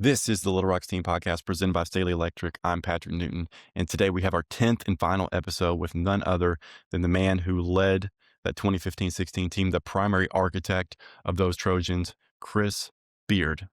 This is the Little Rocks Team Podcast presented by Staley Electric. I'm Patrick Newton, and today we have our 10th and final episode with none other than the man who led that 2015-16 team, the primary architect of those Trojans, Chris Beard.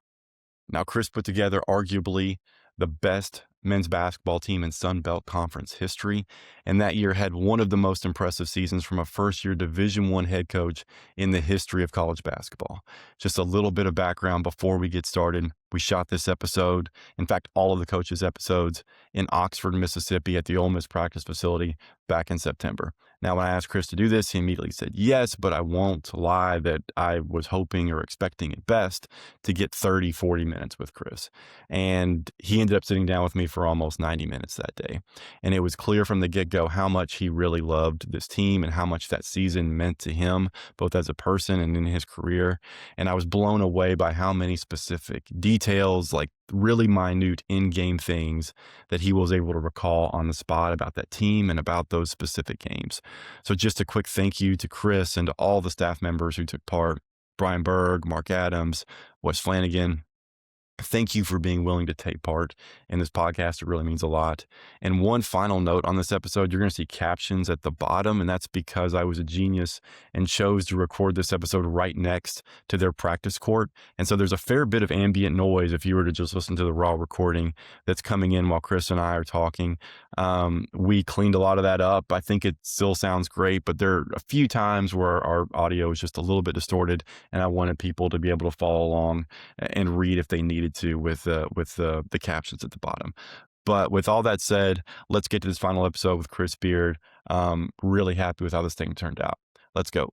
Now, Chris put together arguably the best men's basketball team in Sun Belt Conference history, and that year had one of the most impressive seasons from a first-year Division I head coach in the history of college basketball. Just a little bit of background before we get started. We shot this episode, in fact, all of the coaches' episodes, in Oxford, Mississippi at the Ole Miss practice facility back in September. Now, when I asked Chris to do this, he immediately said yes, but I won't lie that I was hoping or expecting at best to get 30, 40 minutes with Chris. And he ended up sitting down with me for almost 90 minutes that day. And it was clear from the get-go how much he really loved this team and how much that season meant to him, both as a person and in his career. And I was blown away by how many specific details, like really minute in-game things that he was able to recall on the spot about that team and about those specific games. So just a quick thank you to Chris and to all the staff members who took part, Brian Berg, Mark Adams, Wes Flanagan. Thank you for being willing to take part in this podcast. It really means a lot. And one final note on this episode, you're going to see captions at the bottom, and that's because I was a genius and chose to record this episode right next to their practice court. And so there's a fair bit of ambient noise if you were to just listen to the raw recording that's coming in while Chris and I are talking. We cleaned a lot of that up. I think it still sounds great, but there are a few times where our audio is just a little bit distorted, and I wanted people to be able to follow along and read if they needed to with the captions at the bottom. But with all that said, let's get to this final episode with Chris Beard. Really happy with how this thing turned out. Let's go.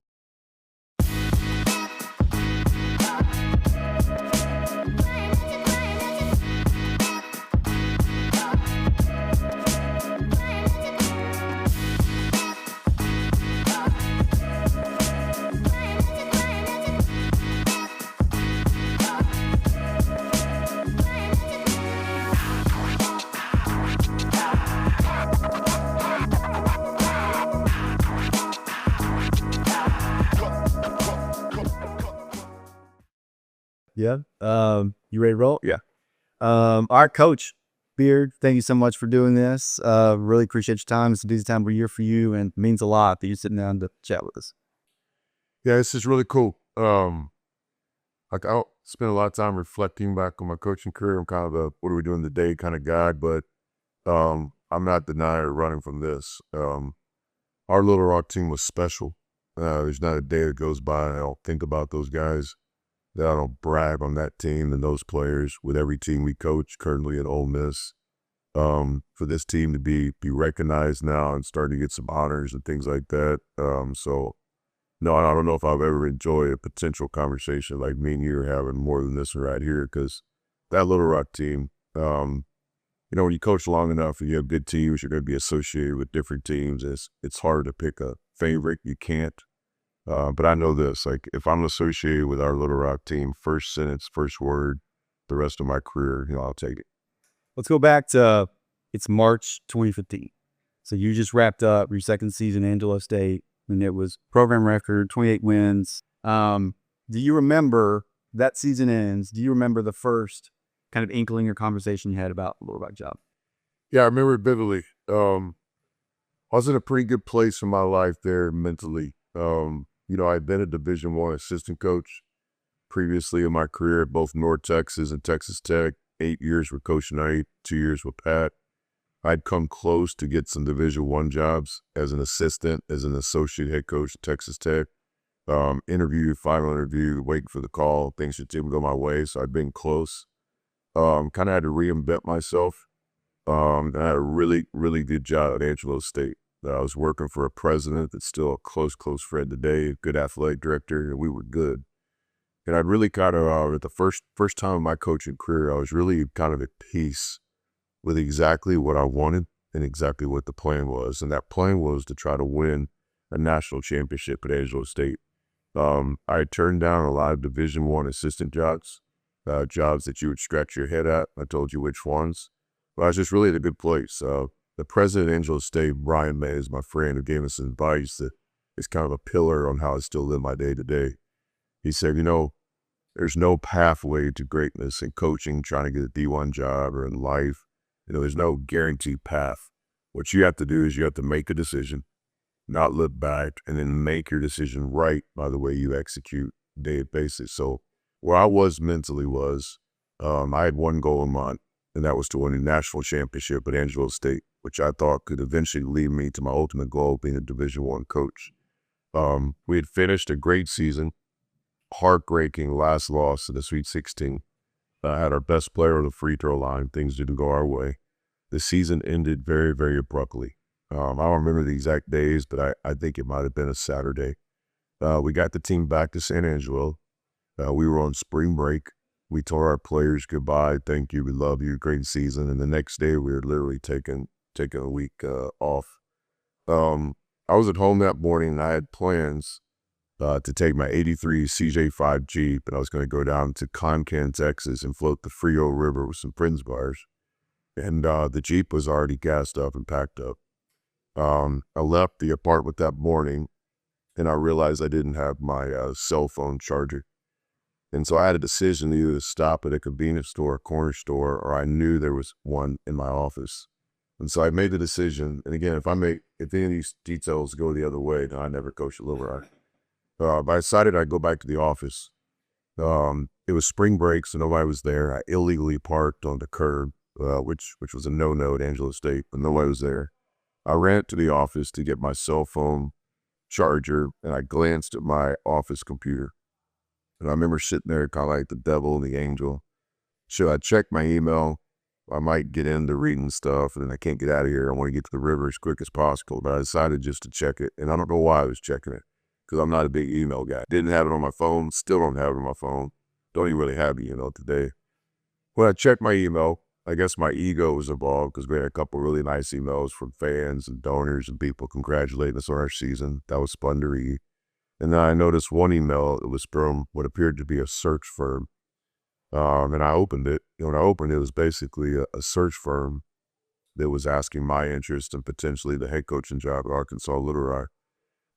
Yeah. You ready to roll? Yeah. All right, Coach Beard, thank you so much for doing this. Really appreciate your time. It's a busy time of year for you, and it means a lot that you're sitting down to chat with us. Yeah, this is really cool. I spent a lot of time reflecting back on my coaching career. I'm kind of a what are we doing today kind of guy, but I'm not denying or running from this. Our Little Rock team was special. There's not a day that goes by and I don't think about those guys, that I don't brag on that team and those players with every team we coach currently at Ole Miss. For this team to be recognized now and starting to get some honors and things like that. So, no, I don't know if I've ever enjoyed a potential conversation like me and you are having more than this one right here, because that Little Rock team, when you coach long enough and you have good teams, you're going to be associated with different teams. It's hard to pick a favorite. You can't. But I know this, like if I'm associated with our Little Rock team, first sentence, first word, the rest of my career, I'll take it. Let's go back to, it's March 2015. So you just wrapped up your second season at Angelo State, and it was program record, 28 wins. Do you remember, that season ends, do you remember the first kind of inkling or conversation you had about the Little Rock job? Yeah, I remember it vividly. I was in a pretty good place in my life there mentally. I'd been a Division I assistant coach previously in my career at both North Texas and Texas Tech, 8 years with Coach Knight, 2 years with Pat. I'd come close to get some Division I jobs as an assistant, as an associate head coach at Texas Tech. Final interview, waiting for the call. Things didn't go my way, so I'd been close. Kind of had to reinvent myself. I had a really, really good job at Angelo State. I was working for a president that's still a close friend today, a good athletic director, and we were good. And I'd really kind of, at the first time in my coaching career, I was really kind of at peace with exactly what I wanted and exactly what the plan was. And that plan was to try to win a national championship at Angelo State. I had turned down a lot of Division I assistant jobs that you would scratch your head at. I told you which ones. But I was just really at a good place. The president of Angelo State, Brian May, is my friend who gave us advice that is kind of a pillar on how I still live my day to day. He said, there's no pathway to greatness in coaching, trying to get a D1 job, or in life. There's no guaranteed path. What you have to do is you have to make a decision, not look back, and then make your decision right by the way you execute day basis. So where I was mentally was, I had one goal in mind, and that was to win a national championship at Angelo State, which I thought could eventually lead me to my ultimate goal, being a Division I coach. We had finished a great season, heartbreaking last loss in the Sweet 16. Had our best player on the free throw line. Things didn't go our way. The season ended very, very abruptly. I don't remember the exact days, but I think it might have been a Saturday. We got the team back to San Angelo. We were on spring break. We told our players goodbye. Thank you. We love you. Great season. And the next day, we were literally taking a week off. I was at home that morning, and I had plans to take my 83 CJ5 Jeep, and I was going to go down to Concan, Texas, and float the Frio River with some friends of ours. And the Jeep was already gassed up and packed up. I left the apartment that morning, and I realized I didn't have my cell phone charger. And so I had a decision to either stop at a convenience store, a corner store, or I knew there was one in my office. And so I made the decision. And again, if any of these details go the other way, then I never coached at Little Rock. But I decided I'd go back to the office. It was spring break, so nobody was there. I illegally parked on the curb, which was a no-no at Angelo State, but nobody was there. I ran to the office to get my cell phone charger, and I glanced at my office computer. And I remember sitting there kind of like the devil and the angel. Should I check my email? I might get into reading stuff, and then I can't get out of here. I want to get to the river as quick as possible. But I decided just to check it, and I don't know why I was checking it, because I'm not a big email guy. Didn't have it on my phone, still don't have it on my phone. Don't even really have it, today. When I checked my email, I guess my ego was involved, because we had a couple really nice emails from fans and donors and people congratulating us on our season. That was fun to read. And then I noticed one email. It was from what appeared to be a search firm. And I opened it. When I opened it, it was basically a search firm that was asking my interest in potentially the head coaching job at Arkansas Little Rock.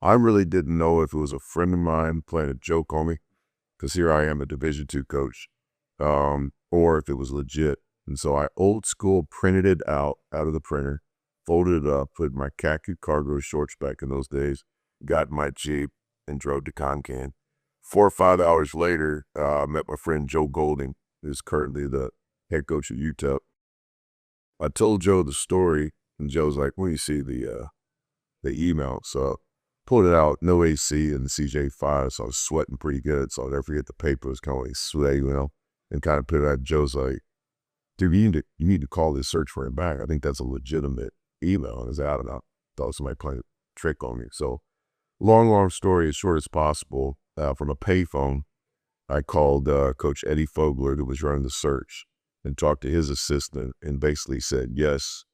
I really didn't know if it was a friend of mine playing a joke on me, because here I am, a Division II coach, or if it was legit. And so I old school printed it out of the printer, folded it up, put my khaki cargo shorts back in those days, got in my Jeep, and drove to Concan. 4 or 5 hours later, I met my friend Joe Golding, who's currently the head coach at UTEP. I told Joe the story, and Joe's like, "When you see the email?" So I pulled it out, no AC in the CJ5, so I was sweating pretty good. So I'll never forget the paper was kind of like sweaty, and kind of put it out. Joe's like, "Dude, you need to call this search firm back. I think that's a legitimate email." And I said, "I don't know. Thought somebody playing a trick on me." So long story as short as possible, from a payphone, I called Coach Eddie Fogler, who was running the search, and talked to his assistant, and basically said, yes,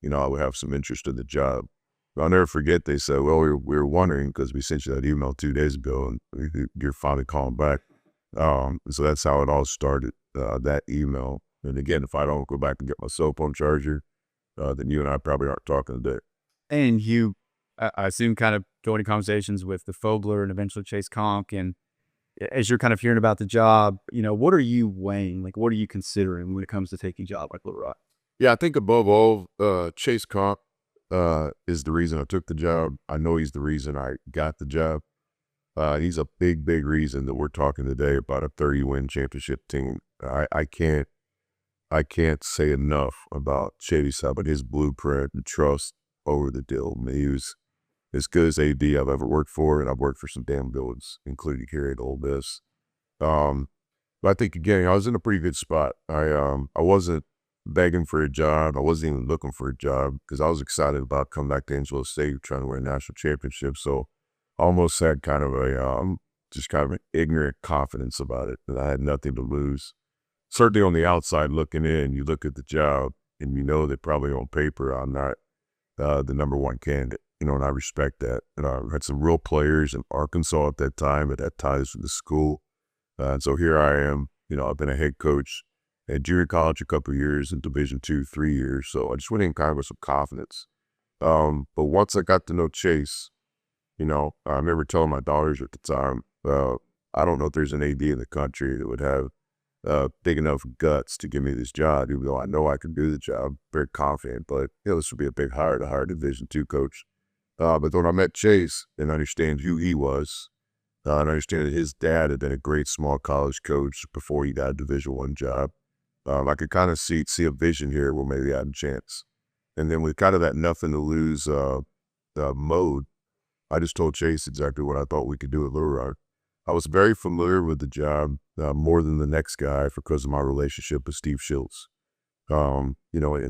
I would have some interest in the job. But I'll never forget, they said, "Well, we were wondering, because we sent you that email 2 days ago, and you're finally calling back." So that's how it all started, that email. And again, if I don't go back and get my cell phone charger, then you and I probably aren't talking today. And you, I assume, kind of joining conversations with the Fogler and eventually Chase Conk. And as you're kind of hearing about the job, what are you weighing? Like, what are you considering when it comes to taking a job like Little Rock? Yeah, I think above all, Chase Conk is the reason I took the job. I know he's the reason I got the job. He's a big reason that we're talking today about a 30-win championship team. I can't say enough about Chase, but his blueprint and trust over the deal. I mean, he was as good as AD I've ever worked for, and I've worked for some damn buildings, including here at Ole Miss. But I think, again, I was in a pretty good spot. I wasn't begging for a job. I wasn't even looking for a job, because I was excited about coming back to Angelo State, trying to win a national championship. So I almost had kind of an ignorant confidence about it, that I had nothing to lose. Certainly on the outside looking in, you look at the job, and you know that probably on paper I'm not the number one candidate, and I respect that. And I had some real players in Arkansas at that time that had ties to the school. And so here I am, I've been a head coach at junior college a couple of years, in Division II, 3 years. So I just went in kind of with some confidence. But once I got to know Chase, I remember telling my daughters at the time, I don't know if there's an AD in the country that would have big enough guts to give me this job, even though I know I can do the job. Very confident, but this would be a big hire to hire a Division II coach. But when I met Chase and understand who he was, and understand that his dad had been a great small college coach before he got a Division I job, I could kind of see a vision here where maybe I had a chance. And then with kind of that nothing to lose mode, I just told Chase exactly what I thought we could do at Little Rock. I was very familiar with the job, more than the next guy because of my relationship with Steve Shields. And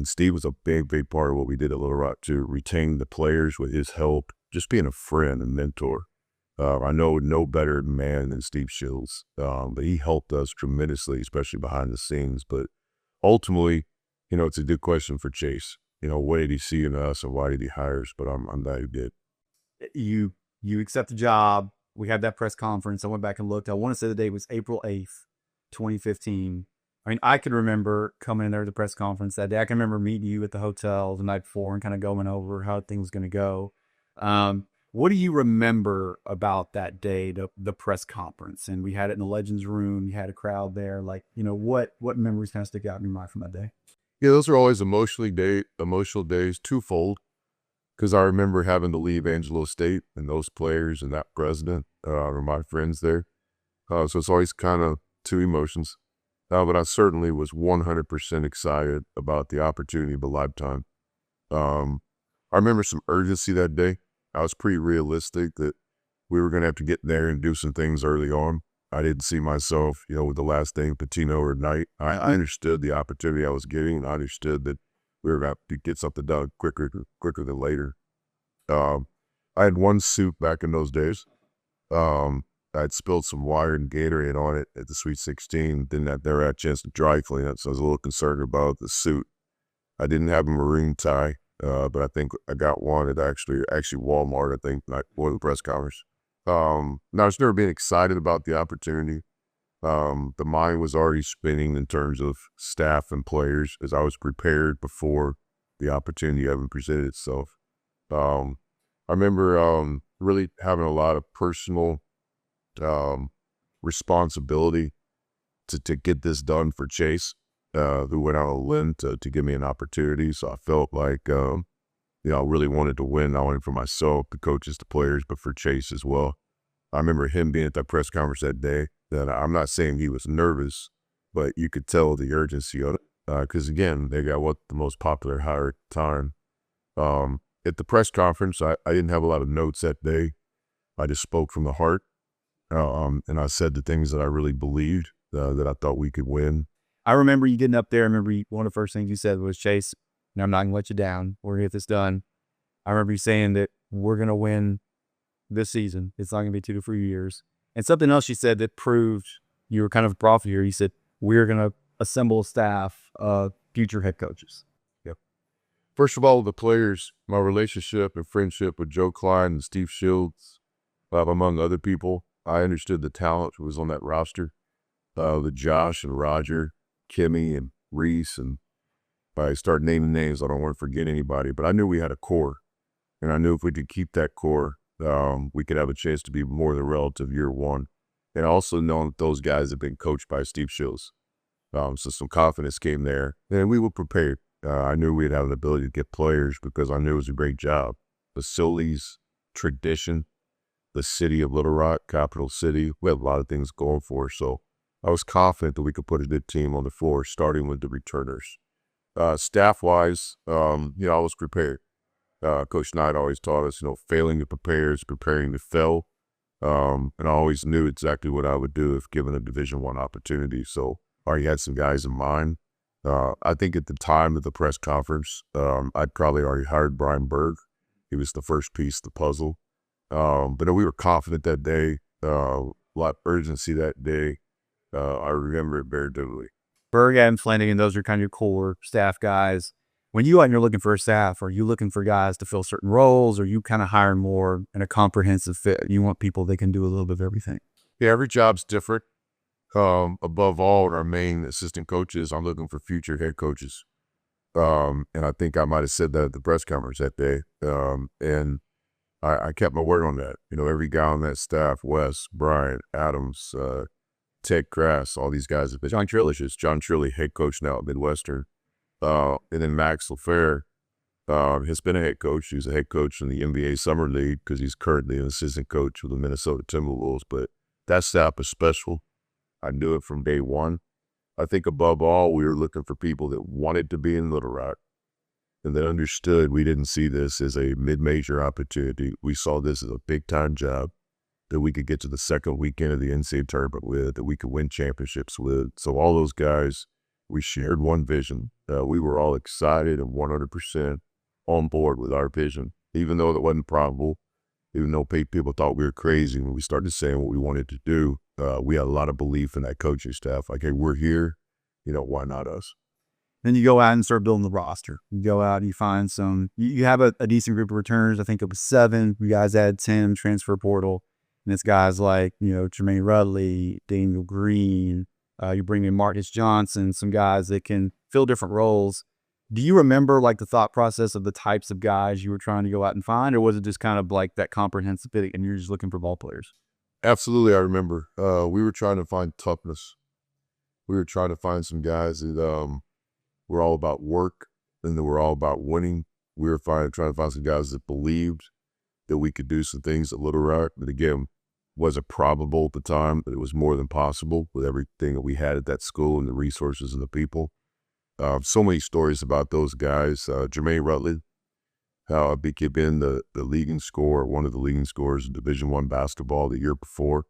Steve was a big, big part of what we did at Little Rock to retain the players with his help, just being a friend and mentor. I know no better man than Steve Shields, but he helped us tremendously, especially behind the scenes. But ultimately, it's a good question for Chase. What did he see in us and why did he hire us? But I'm glad he did. You accept the job. We had that press conference. I went back and looked. I want to say the date was April 8th, 2015. I mean, I could remember coming in there to the press conference that day. I can remember meeting you at the hotel the night before and kind of going over how things was going to go. What do you remember about that day, the press conference? And we had it in the Legends room. You had a crowd there. Like, what memories kind of stick out in your mind from that day? Yeah, those are always emotional days, twofold. Because I remember having to leave Angelo State and those players and that president are my friends there. So it's always kind of two emotions. But I certainly was 100% excited about the opportunity of a lifetime. I remember some urgency that day. I was pretty realistic that we were going to have to get there and do some things early on. I didn't see myself, with the last thing, Patino or Knight. I understood the opportunity I was getting, and I understood that we were about to get something done quicker than later. I had one suit back in those days. I'd spilled some wire and Gatorade on it at the Sweet 16. Didn't have never had a chance to dry clean it, so I was a little concerned about the suit. I didn't have a maroon tie, but I think I got one at actually Walmart, I think, not before the press conference. Now, I was never being excited about the opportunity. The mind was already spinning in terms of staff and players as I was prepared before the opportunity ever presented itself. I remember really having a lot of personal responsibility to get this done for Chase, who went out on a limb to give me an opportunity. So I felt like, I really wanted to win, not only for myself, the coaches, the players, but for Chase as well. I remember him being at that press conference that day. That I'm not saying he was nervous, but you could tell the urgency of it. Because again, they got the most popular hire at the time. At the press conference, I didn't have a lot of notes that day. I just spoke from the heart. And I said the things that I really believed, that I thought we could win. I remember you getting up there. I remember one of the first things you said was, Chase, I'm not going to let you down. We're going to get this done. I remember you saying that we're going to win this season. It's not going to be 2 to 3 years. And something else you said that proved you were kind of a prophet here. You said, we're going to assemble a staff of future head coaches. Yep. First of all, the players, my relationship and friendship with Joe Klein and Steve Shields, among other people, I understood the talent who was on that roster. The Josh and Roger, Kimmy and Reese, and if I start naming names, I don't want to forget anybody, but I knew we had a core. And I knew if we could keep that core, we could have a chance to be more than relative year one. And also knowing that those guys have been coached by Steve Shields. So some confidence came there. And we were prepared. I knew we'd have an ability to get players because I knew it was a great job. Facilities, tradition, the city of Little Rock, capital city. We had a lot of things going for us. So I was confident that we could put a good team on the floor, starting with the returners. Staff-wise, I was prepared. Coach Knight always taught us, failing to prepare is preparing to fail. And I always knew exactly what I would do if given a Division I opportunity. So I already had some guys in mind. I think at the time of the press conference, I'd probably already hired Brian Berg. He was the first piece of the puzzle. But we were confident that day, a lot of urgency that day. I remember it very vividly. Berg and Flanagan, those are kind of your core staff guys. When you out and you're looking for a staff, are you looking for guys to fill certain roles, or you kind of hiring more in a comprehensive fit? You want people that can do a little bit of everything. Yeah, every job's different. Above all, our main assistant coaches, I'm looking for future head coaches. And I think I might have said that at the press conference that day. And I kept my word on that. You know, every guy on that staff, Wes, Brian, Adams, Ted Grass, all these guys have been. John Trilly, head coach now at Midwestern. And then Max LaFleur has been a head coach. He's a head coach in the NBA Summer League because he's currently an assistant coach with the Minnesota Timberwolves. But that staff is special. I knew it from day one. I think above all, we were looking for people that wanted to be in Little Rock and that understood we didn't see this as a mid-major opportunity. We saw this as a big-time job that we could get to the second weekend of the NCAA Tournament with, that we could win championships with. So all those guys, we shared one vision. We were all excited and 100% on board with our vision, even though it wasn't probable, even though people thought we were crazy. When we started saying what we wanted to do, we had a lot of belief in that coaching staff. Like, hey, we're here, you know, why not us? Then you go out and start building the roster. You go out and you find you have a decent group of returners. I think it was 7. You guys add 10 transfer portal. And it's guys like, you know, Jermaine Rudley, Daniel Green. You bring in Marcus Johnson, some guys that can fill different roles. Do you remember like the thought process of the types of guys you were trying to go out and find, or was it just kind of like that comprehensive bit and you're just looking for ball players? Absolutely, I remember. We were trying to find toughness. We were trying to find some guys that were all about work and that were all about winning. We were trying to find some guys that believed that we could do some things at Little Rock that, again, wasn't probable at the time, but it was more than possible with everything that we had at that school and the resources and the people. So many stories about those guys. Jermaine Rudley, how became the leading scorer, one of the leading scorers in Division I basketball the year before.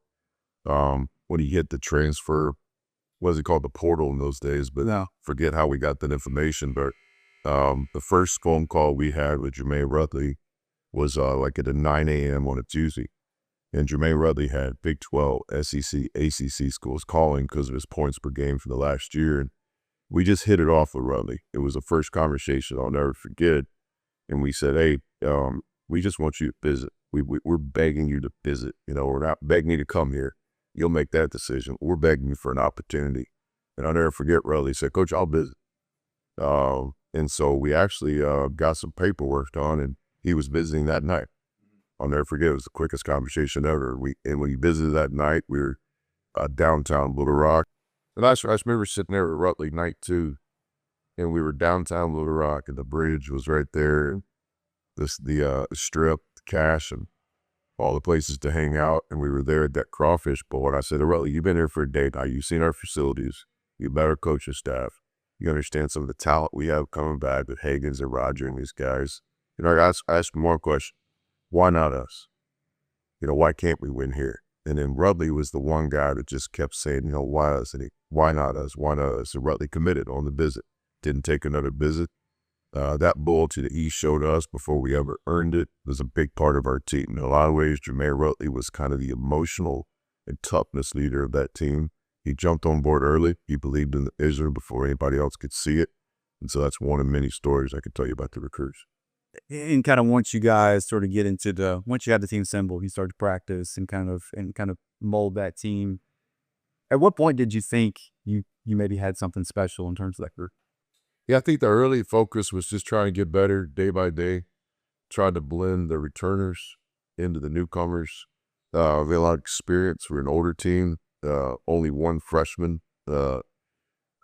When he hit the transfer, what is it called, the portal in those days, but No. forget how we got that information. But the first phone call we had with Jermaine Rudley was like at 9 a.m. on a Tuesday. And Jermaine Rudley had Big 12, SEC, ACC schools calling because of his points per game from the last year. And we just hit it off with Rudley. It was the first conversation I'll never forget. And we said, hey, we just want you to visit. We're begging you to visit. You know, we're not begging you to come here. You'll make that decision. We're begging you for an opportunity. And I'll never forget Rudley said, Coach, I'll visit. And so we actually got some paperwork done, and he was visiting that night. I'll never forget. It was the quickest conversation ever. And when he visited that night, we were downtown Little Rock. And I remember sitting there with Rudley night 2, and we were downtown Little Rock, and the bridge was right there, and the strip, the cash, and all the places to hang out. And we were there at that crawfish bowl. And I said, Rudley, you've been here for a day now. You've seen our facilities. You better coach your staff. You understand some of the talent we have coming back with Higgins and Roger and these guys. You know, I asked him one question. Why not us? You know, why can't we win here? And then Rudley was the one guy that just kept saying, you know, why us? And why not us? Why not us? And Rudley committed on the visit. Didn't take another visit. That bull to the east showed us before we ever earned it. It was a big part of our team. In a lot of ways, Jermaine Rudley was kind of the emotional and toughness leader of that team. He jumped on board early. He believed in the vision before anybody else could see it. And so that's one of many stories I could tell you about the recruits. And kind of once you guys sort of get into once you had the team assembled, you started to practice and kind of mold that team. At what point did you think you maybe had something special in terms of that group? Yeah, I think the early focus was just trying to get better day by day, trying to blend the returners into the newcomers. We had a lot of experience. We're an older team, only one freshman. That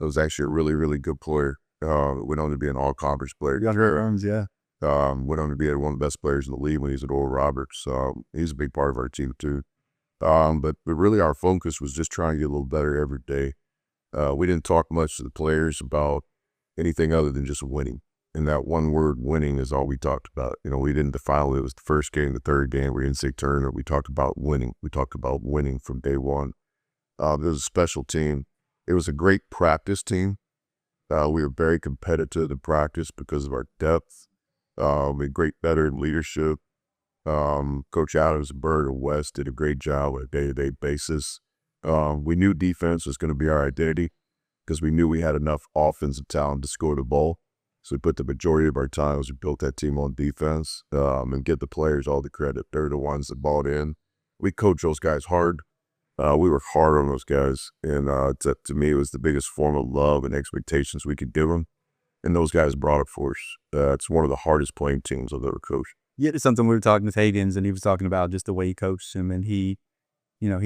was actually a really, really good player. Went on to be an all-conference player. Younger arms, yeah. Went on to be one of the best players in the league when he was at Oral Roberts. He's a big part of our team too. But really our focus was just trying to get a little better every day. We didn't talk much to the players about anything other than just winning. And that one word, winning, is all we talked about. You know, we didn't define it. It was the first game, the third game. We didn't say tournament. We talked about winning. We talked about winning from day one. It was a special team. It was a great practice team. We were very competitive in practice because of our depth. We had great veteran leadership. Coach Adams and Bird and West did a great job on a day-to-day basis. We knew defense was going to be our identity because we knew we had enough offensive talent to score the ball. So we put the majority of our time as we built that team on defense, and give the players all the credit. They're the ones that bought in. We coached those guys hard. We were hard on those guys. And to me, it was the biggest form of love and expectations we could give them. And those guys brought it for us. It's one of the hardest playing teams I've ever coached. Yeah, it's something we were talking with Hayden's, and he was talking about just the way he coached him. And he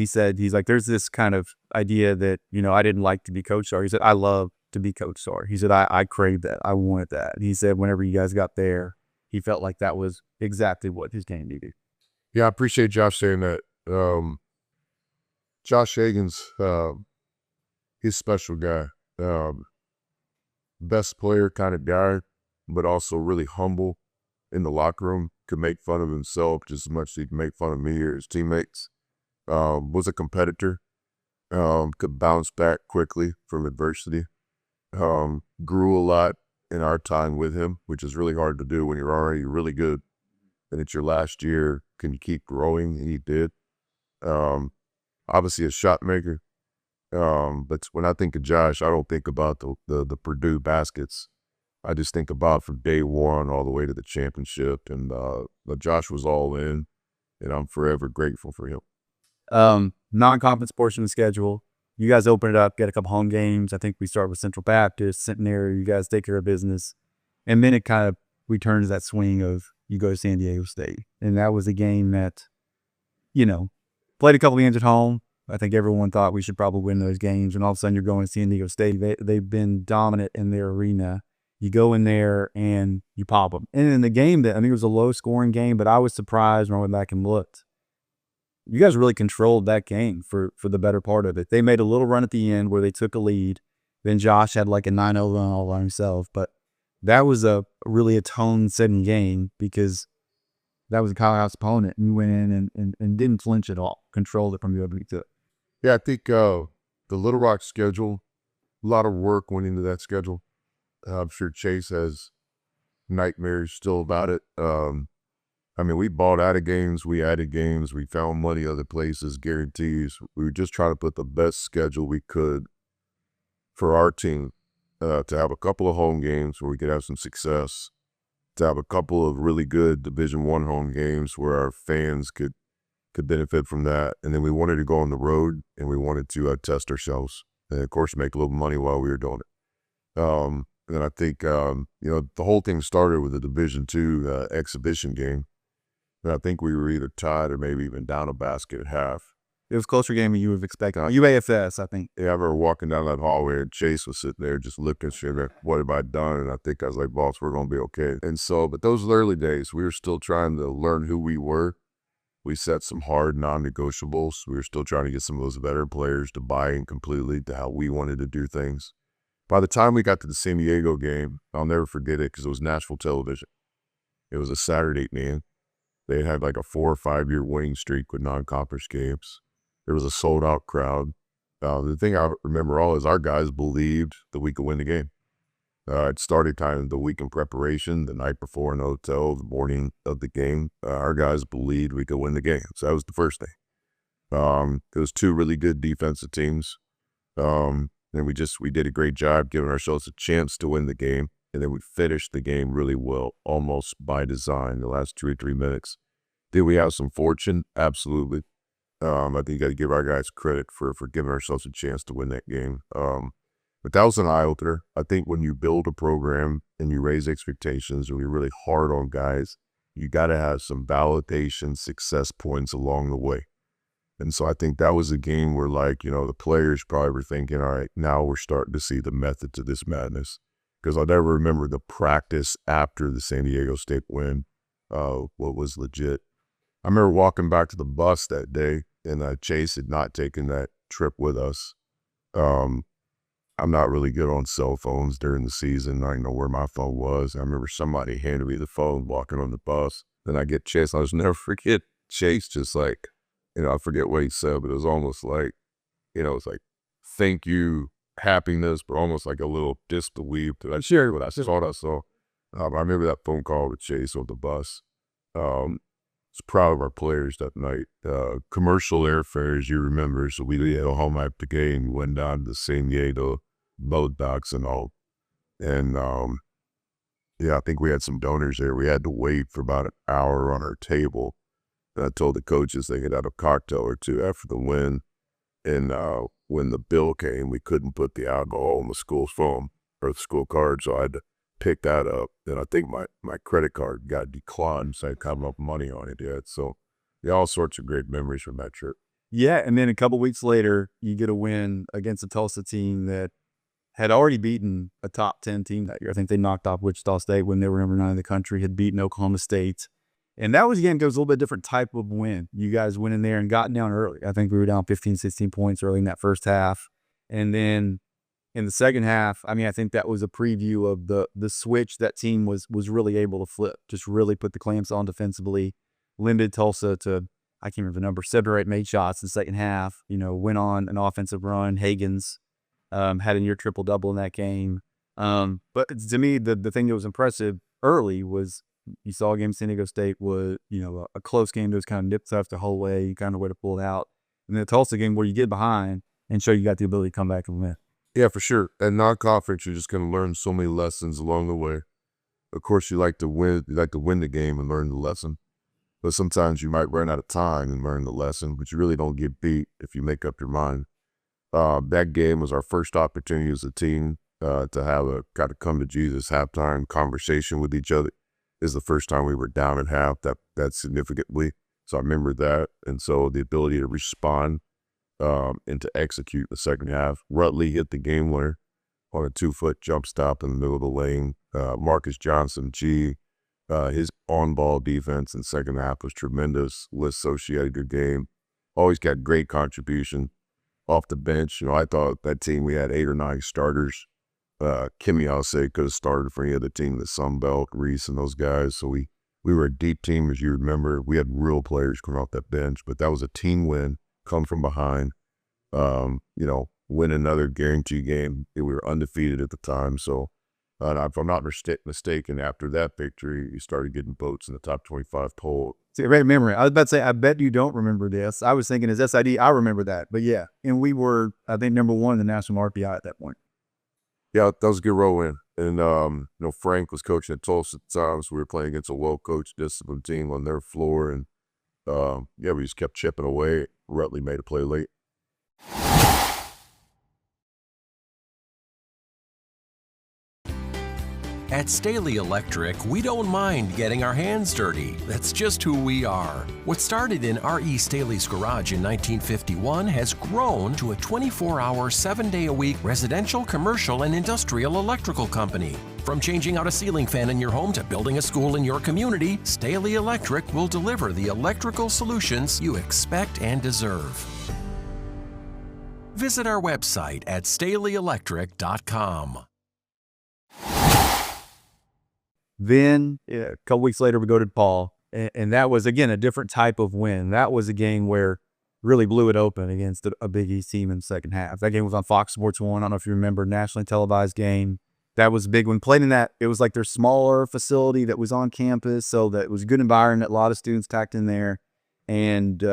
said, he's like, there's this kind of idea that, I didn't like to be Coach Star. He said, I love to be Coach Star. He said, I craved that. I wanted that. And he said, whenever you guys got there, he felt like that was exactly what his game needed. Yeah, I appreciate Josh saying that. Josh Hagan's, he's a special guy. Best player kind of guy, but also really humble in the locker room. Could make fun of himself just as much as he could make fun of me or his teammates. Was a competitor. Could bounce back quickly from adversity. Grew a lot in our time with him, which is really hard to do when you're already really good. And it's your last year. Can you keep growing? And he did. Obviously a shot maker. But when I think of Josh, I don't think about the Purdue baskets. I just think about from day one all the way to the championship. And Josh was all in, and I'm forever grateful for him. Non-conference portion of the schedule. You guys open it up, get a couple home games. I think we start with Central Baptist, Centenary. You guys take care of business. And then it kind of returns that swing of you go to San Diego State. And that was a game that, played a couple games at home. I think everyone thought we should probably win those games. And all of a sudden you're going to San Diego State. They've been dominant in their arena. You go in there and you pop them. And in the game it was a low-scoring game, but I was surprised when I went back and looked. You guys really controlled that game for the better part of it. They made a little run at the end where they took a lead. Then Josh had like a 9-0 run all by himself. But that was really a tone-setting game because that was a Kyle House opponent. And you went in and didn't flinch at all. Controlled it from the other to. Yeah, I think the Little Rock schedule, a lot of work went into that schedule. I'm sure Chase has nightmares still about it. We bought out of games, we added games, we found money other places, guarantees. We were just trying to put the best schedule we could for our team to have a couple of home games where we could have some success, to have a couple of really good Division I home games where our fans could benefit from that. And then we wanted to go on the road and we wanted to test ourselves and, of course, make a little money while we were doing it. And I think, the whole thing started with a Division II exhibition game. And I think we were either tied or maybe even down a basket at half. It was a closer game than you would have expected. UAFS, I think. Yeah, I remember walking down that hallway and Chase was sitting there just looking straight at what have I done? And I think I was like, boss, we're going to be okay. And so, but those early days, we were still trying to learn who we were. We set some hard non-negotiables. We were still trying to get some of those veteran players to buy in completely to how we wanted to do things. By the time we got to the San Diego game, I'll never forget it because it was national television. It was a Saturday, man. They had like a 4 or 5 year winning streak with non-conference games. There was a sold-out crowd. The thing I remember all is our guys believed that we could win the game. It started kind of the week in preparation, the night before in the hotel, the morning of the game. Our guys believed we could win the game. So that was the first thing. It was 2 really good defensive teams. And we did a great job giving ourselves a chance to win the game. And then we finished the game really well, almost by design, the last 2 or 3 minutes. Did we have some fortune? Absolutely. I think you got to give our guys credit for giving ourselves a chance to win that game. But that was an eye-opener. I think when you build a program and you raise expectations and you're really hard on guys, you got to have some validation, success points along the way. And so I think that was a game where, the players probably were thinking, all right, now we're starting to see the method to this madness. Because I'll never remember the practice after the San Diego State win, what was legit. I remember walking back to the bus that day, and Chase had not taken that trip with us. I'm not really good on cell phones during the season. I didn't know where my phone was. I remember somebody handed me the phone walking on the bus. Then I get Chase. I'll just never forget Chase, just I forget what he said, but it was almost like, it's like, thank you, happiness, but almost like a little disbelief that I shared what I saw. I remember that phone call with Chase on the bus. I was proud of our players that night. Commercial airfares, you remember, so we had a home after the game, went down to San Diego, boat docks and all. And I think we had some donors there. We had to wait for about an hour on our table. And I told the coaches they could have a cocktail or 2 after the win. And when the bill came, we couldn't put the alcohol on the school's phone or the school card, so I had to picked that up. And I think my credit card got declined, so I didn't have enough money on it yet. So, yeah, all sorts of great memories from that trip. Yeah, and then a couple weeks later, you get a win against a Tulsa team that had already beaten a top 10 team that year. I think they knocked off Wichita State when they were number 9 in the country, had beaten Oklahoma State. And that was a game that was a little bit different type of win. You guys went in there and got down early. I think we were down 15, 16 points early in that first half. And then in the second half, I mean, I think that was a preview of the switch that team was really able to flip, just really put the clamps on defensively, limited Tulsa to, I can't remember the number, 7 or 8 made shots in the second half, went on an offensive run. Hagens had a near triple-double in that game. But to me, the thing that was impressive early was you saw a game San Diego State was, a close game that was kind of nipped up the whole way, kind of way to pull it out. And then the Tulsa game where you get behind and show you got the ability to come back and win. Yeah, for sure. At non-conference, you're just going to learn so many lessons along the way. Of course, you like to win the game and learn the lesson. But sometimes you might run out of time and learn the lesson, but you really don't get beat if you make up your mind. That game was our first opportunity as a team to have a kind of come to Jesus halftime conversation with each other. This is the first time we were down at half that significantly. So I remember that. And so the ability to respond and to execute the second half. Rutley hit the game winner on a 2-foot jump stop in the middle of the lane. Marcus Johnson, his on-ball defense in the second half was tremendous. Lis Shoshi had a good game. Always got great contribution off the bench. I thought that team, we had 8 or 9 starters. Kimmy, I'll say, could have started for any other team in the Sun Belt, Reese and those guys. So we were a deep team, as you remember. We had real players coming off that bench, but that was a team win, come from behind, win another guarantee game. We were undefeated at the time. So if I'm not mistaken, after that victory, you started getting votes in the top 25 poll. See, great memory. I was about to say, I bet you don't remember this. I was thinking as SID, I remember that. But yeah, and we were, I think, number 1 in the national RPI at that point. Yeah, that was a good roll in. And, Frank was coaching at Tulsa at the time, so we were playing against a well-coached, disciplined team on their floor. And, we just kept chipping away. Rutley made a play late. At Staley Electric, we don't mind getting our hands dirty. That's just who we are. What started in R.E. Staley's garage in 1951 has grown to a 24-hour, 7-day-a-week residential, commercial, and industrial electrical company. From changing out a ceiling fan in your home to building a school in your community, Staley Electric will deliver the electrical solutions you expect and deserve. Visit our website at StaleyElectric.com. Then a couple weeks later, we go to DePaul, and that was, again, a different type of win. That was a game where really blew it open against a Big East team in the second half. That game was on Fox Sports 1. I don't know if you remember, nationally televised game. That was a big one. Played in that, it was like their smaller facility that was on campus, so that it was a good environment, a lot of students packed in there, and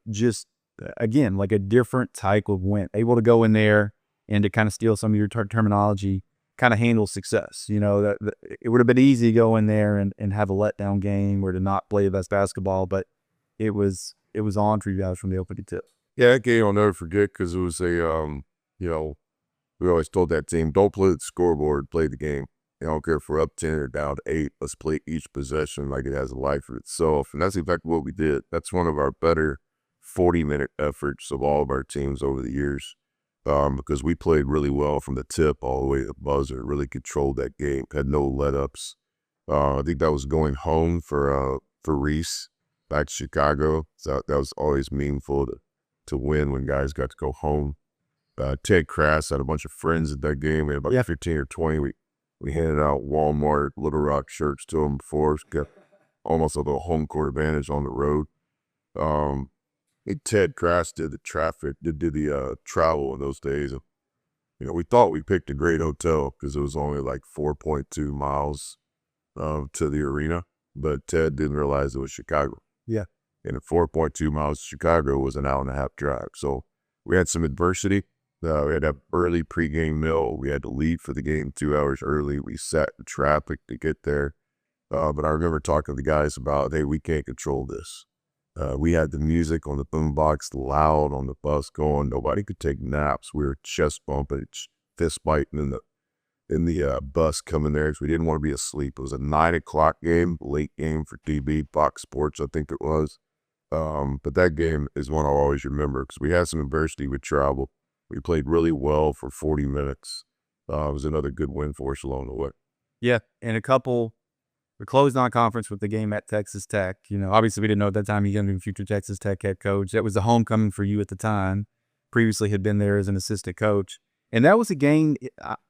just, again, like a different type of win. Able to go in there and to kind of steal some of your terminology, kind of handle success. That it would have been easy to go in there and have a letdown game or to not play the best basketball, but it was on for you guys from the opening tip. Yeah, that game I'll never forget because it was we always told that team, don't play the scoreboard, play the game. I don't care if we're up 10 or down 8. Let's play each possession like it has a life of itself. And that's exactly what we did. That's one of our better 40-minute efforts of all of our teams over the years. Because we played really well from the tip all the way to the buzzer, really controlled that game, had no let-ups. I think that was going home for Reese back to Chicago. So that was always meaningful to win when guys got to go home. Ted Crass had a bunch of friends at that game. We had about 15 or 20. We handed out Walmart Little Rock shirts to them before. Got almost a little home court advantage on the road. Ted Crass did the travel in those days. We thought we picked a great hotel because it was only like 4.2 miles to the arena, but Ted didn't realize it was Chicago. Yeah. And at 4.2 miles to Chicago was an hour-and-a-half drive. So we had some adversity. We had to have early pregame meal. We had to leave for the game 2 hours early. We sat in traffic to get there. But I remember talking to the guys about, hey, we can't control this. We had the music on the boombox loud on the bus going. Nobody could take naps. We were chest bumping, fist biting in the bus coming there because we didn't want to be asleep. It was a 9 o'clock game, late game for DB, Fox Sports, I think it was. But that game is one I'll always remember because we had some adversity with travel. We played really well for 40 minutes. It was another good win for us along the way. Yeah, and we closed on conference with the game at Texas Tech. You know, obviously we didn't know at that time you're going to be future Texas Tech head coach. That was the homecoming for you at the time. Previously had been there as an assistant coach. And that was a game,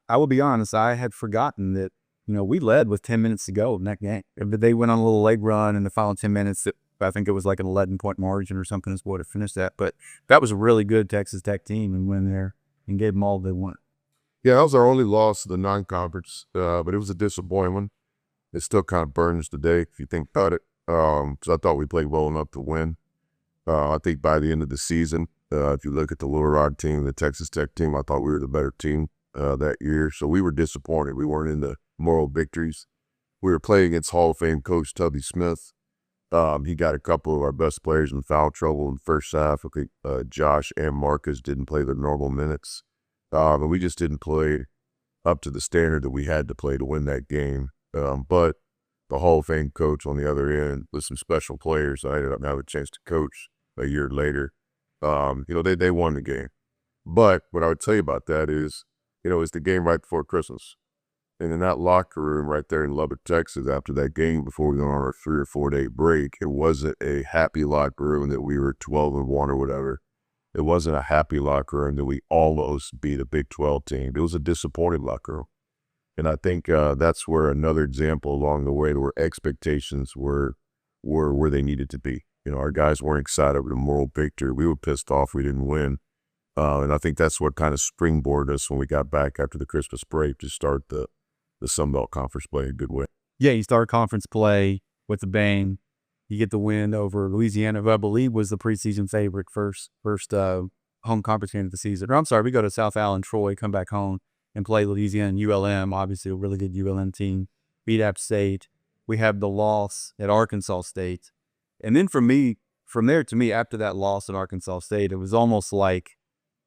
I will be honest, I had forgotten that, you know, we led with 10 minutes to go in that game. But they went on a little leg run in the final 10 minutes. I think it was like an 11-point margin or something is what it finished at. But that was a really good Texas Tech team and went there and gave them all they want. Yeah, that was our only loss to the non-conference, but it was a disappointment. It still kind of burns today if you think about it. Because I thought we played well enough to win. I think by the end of the season, if you look at the Little Rock team, the Texas Tech team, I thought we were the better team that year. So we were disappointed. We weren't in the moral victories. We were playing against Hall of Fame coach Tubby Smith. He got a couple of our best players in foul trouble in the first half. I think Josh and Marcus didn't play their normal minutes. And we just didn't play up to the standard that we had to play to win that game. But the Hall of Fame coach on the other end with some special players, I ended up having a chance to coach a year later. You know, they won the game. But what I would tell you about that is, you know, it's the game right before Christmas. And in that locker room right there in Lubbock, Texas, after that game, before we went on our 3 or 4 day break, it wasn't a happy locker room that we were 12-1 or whatever. It wasn't a happy locker room that we almost beat a Big 12 team. It was a disappointed locker room. And I think that's where another example along the way where expectations were where they needed to be. You know, our guys weren't excited over the moral victory. We were pissed off we didn't win. And I think that's what kind of springboarded us when we got back after the Christmas break to start the Sun Belt Conference play a good way. Yeah, you start conference play with a bang. You get the win over Louisiana, who I believe was the preseason favorite, first home conference game of the season. Or I'm sorry, we go to South Allen, Troy, come back home and play Louisiana and ULM, obviously a really good ULM team. Beat App State. We have the loss at Arkansas State. And then from there to me, after that loss at Arkansas State, it was almost like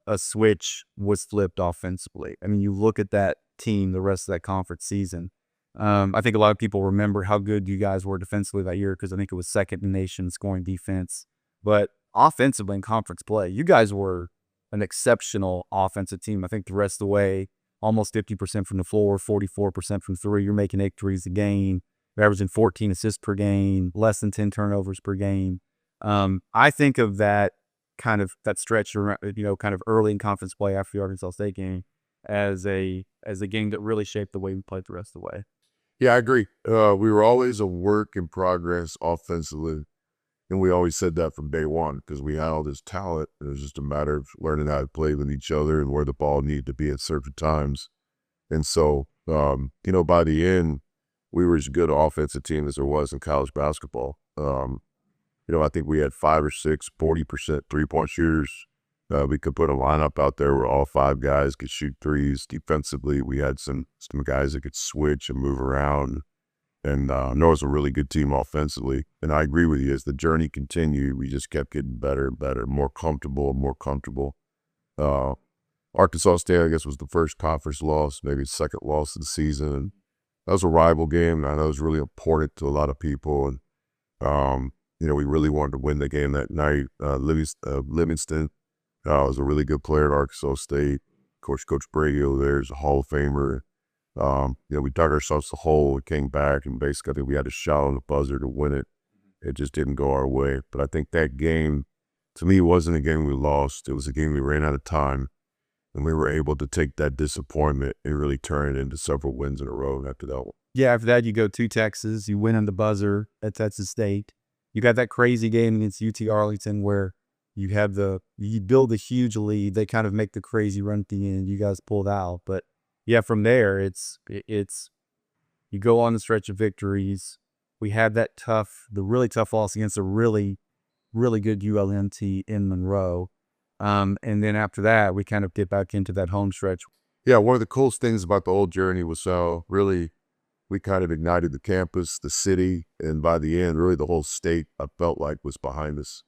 a switch was flipped offensively. I mean, you look at that team the rest of that conference season. I think a lot of people remember how good you guys were defensively that year because I think it was second in the nation scoring defense. But offensively in conference play, you guys were an exceptional offensive team. I think the rest of the way, almost 50% from the floor, 44% from three. You're making 8 threes a game. You're averaging 14 assists per game, less than 10 turnovers per game. I think of that kind of that stretch, you know, kind of early in conference play after the Arkansas State game as a game that really shaped the way we played the rest of the way. Yeah, I agree. We were always a work in progress offensively. And we always said that from day one because we had all this talent. It was just a matter of learning how to play with each other and where the ball needed to be at certain times. And so, you know, by the end, we were as good an offensive team as there was in college basketball. You know, I think we had 5 or 6 40% three-point shooters. We could put a lineup out there where all 5 guys could shoot threes. Defensively, we had some guys that could switch and move around. And it was a really good team offensively. And I agree with you. As the journey continued, we just kept getting better and better, more comfortable and more comfortable. Arkansas State, I guess, was the first conference loss, maybe the second loss of the season. And that was a rival game, and I know it was really important to a lot of people. And, you know, we really wanted to win the game that night. Livingston was a really good player at Arkansas State. Of course, Coach Brady over there is a Hall of Famer. You know, we dug ourselves a hole. We came back, and basically, I think we had a shot on the buzzer to win it. It just didn't go our way. But I think that game, to me, wasn't a game we lost. It was a game we ran out of time, and we were able to take that disappointment and really turn it into several wins in a row after that one. Yeah, after that, you go to Texas. You win on the buzzer at Texas State. You got that crazy game against UT Arlington where you build a huge lead. They kind of make the crazy run at the end. You guys pulled out, but yeah, from there, it's you go on the stretch of victories. We had the really tough loss against a really, really good ULMT in Monroe. And then after that, we kind of get back into that home stretch. Yeah, one of the coolest things about the whole journey was how really we kind of ignited the campus, the city, and by the end, really the whole state, I felt like, was behind us.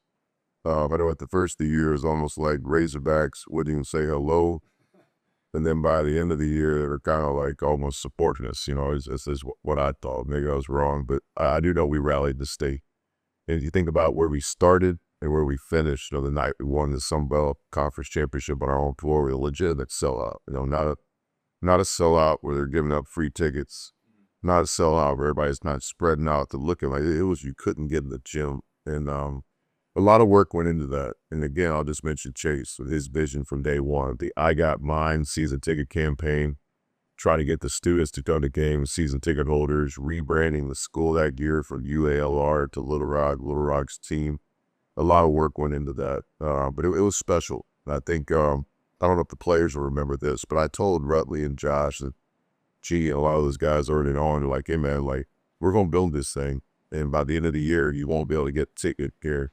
I know at the first of the year, it was almost like Razorbacks wouldn't even say hello. And then by the end of the year, they were kind of like almost supporting us, is what I thought. Maybe I was wrong, but I do know we rallied the state. And if you think about where we started and where we finished, the night we won the Sun Belt Conference Championship on our own floor, we were a legitimate sellout. Not a sellout where they're giving up free tickets, not a sellout where everybody's not spreading out to looking like it was you couldn't get in the gym. And a lot of work went into that. And again, I'll just mention Chase with his vision from day one. The I Got Mine season ticket campaign, trying to get the students to come to games, season ticket holders, rebranding the school that year from UALR to Little Rock's team. A lot of work went into that, but it was special. And I think, I don't know if the players will remember this, but I told Rutley and Josh and G and a lot of those guys early on, they're like, hey man, like, we're going to build this thing. And by the end of the year, you won't be able to get ticket here.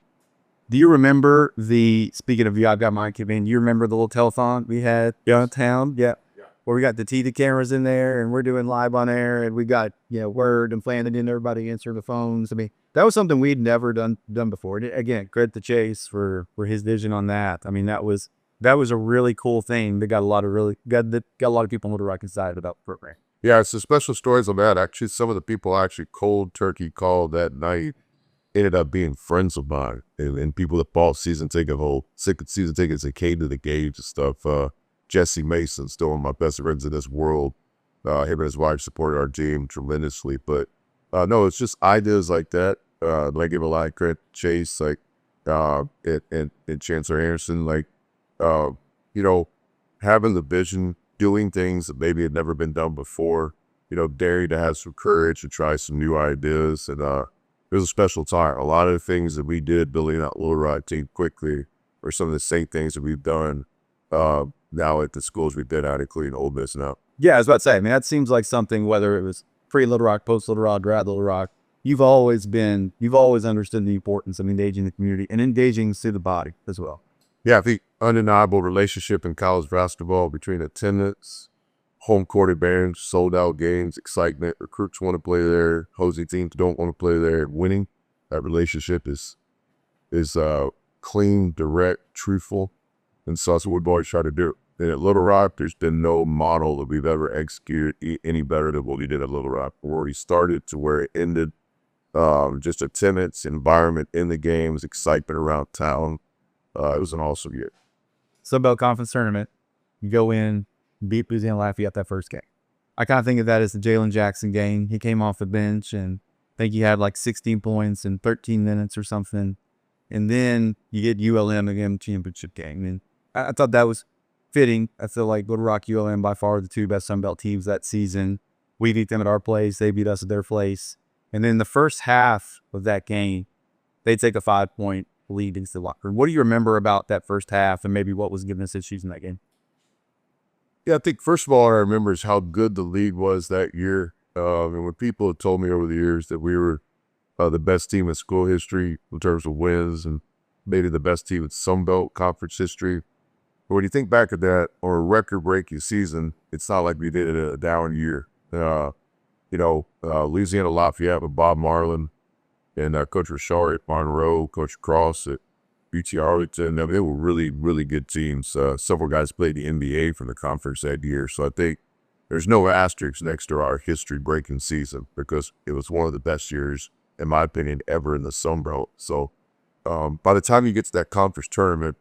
Do you remember speaking of I've Got Mine campaign, you remember the little telethon we had downtown? Yeah. Where we got the TV cameras in there and we're doing live on air and we got, Word and Flandin and everybody answering the phones. I mean, that was something we'd never done before. And again, credit to Chase for his vision on that. I mean, that was a really cool thing. They got a lot of people in Little Rock excited about the program. Yeah, it's the special stories on that. Actually, some of the people actually cold turkey called that night ended up being friends of mine and people that bought season tickets that came to the games and stuff. Jesse Mason, still one of my best friends in this world. Him and his wife supported our team tremendously. But no, it's just ideas like that. I give a lot of credit to Chase, and Chancellor Anderson, having the vision, doing things that maybe had never been done before, daring to have some courage and try some new ideas. And it was a special time. A lot of the things that we did building that Little Rock team quickly are some of the same things that we've done now at the schools we've been at, including Ole Miss now. Yeah, I was about to say, I mean, that seems like something, whether it was pre-Little Rock, post-Little Rock, grad Little Rock, you've always understood the importance of engaging the community and engaging through the body as well. Yeah, I think undeniable relationship in college basketball between attendance, home court advantage, sold out games, excitement, recruits want to play there, hosting teams don't want to play there, winning. That relationship is clean, direct, truthful. And so that's what we've always tried to do. And at Little Rock, there's been no model that we've ever executed any better than what we did at Little Rock, where we started to where it ended. Just attendance, environment in the games, excitement around town. It was an awesome year. Sun Belt Conference Tournament, you go in, beat Louisiana Lafayette that first game. I kind of think of that as the Jalen Jackson game. He came off the bench and I think he had like 16 points in 13 minutes or something. And then you get ULM again, championship game. And I thought that was fitting. I feel like Little Rock, ULM, by far the two best Sun Belt teams that season. We beat them at our place. They beat us at their place. And then the first half of that game, they take a 5-point lead into the locker room. What do you remember about that first half and maybe what was giving us issues in that game? Yeah, I think first of all, I remember is how good the league was that year. And when people have told me over the years that we were the best team in school history in terms of wins and maybe the best team in Sun Belt Conference history. But when you think back at that, on a record-breaking season, it's not like we did a down year. Louisiana Lafayette with Bob Marlin and Coach Richard at Monroe, Coach Cross at UT Arlington. I mean, they were really, really good teams. Several guys played the NBA from the conference that year. So I think there's no asterisk next to our history-breaking season because it was one of the best years, in my opinion, ever in the Sun Belt. So by the time you get to that conference tournament,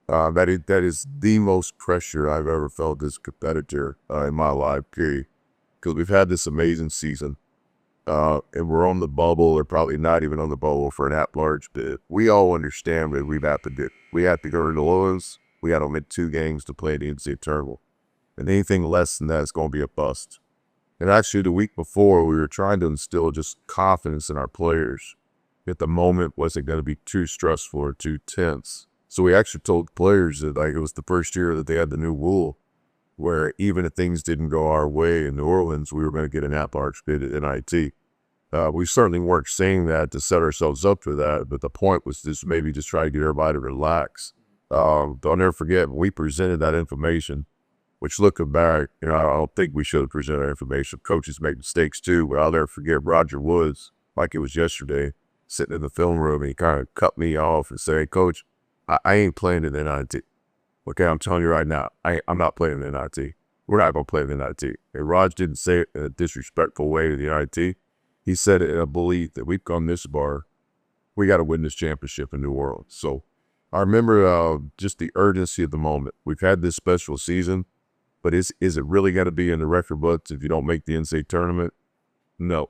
that is the most pressure I've ever felt as a competitor in my life, period. Because we've had this amazing season, and we're on the bubble, or probably not even on the bubble for an at-large bid. We all understand that we have to go to New Orleans. We got to win 2 games to play the NCAA Tournament. And anything less than that is going to be a bust. And actually, the week before, we were trying to instill just confidence in our players that the moment wasn't going to be too stressful or too tense. So we actually told the players that it was the first year that they had the new rule, where even if things didn't go our way in New Orleans, we were going to get an at-large bid at NIT. We certainly weren't saying that to set ourselves up for that, but the point was just maybe just try to get everybody to relax. Don't ever forget, when we presented that information, which looking back, I don't think we should have presented our information. Coaches make mistakes too, but I'll never forget Roger Woods, like it was yesterday, sitting in the film room, and he kind of cut me off and said, "Hey, Coach, I ain't playing in NIT. Okay, I'm telling you right now, I'm not playing in NIT. we're not going to play the NIT. And Raj didn't say it in a disrespectful way to the NIT. He said it in a belief that we've come this far. We got to win this championship in New Orleans. So I remember just the urgency of the moment. We've had this special season, but is it really got to be in the record books if you don't make the NCAA tournament? No.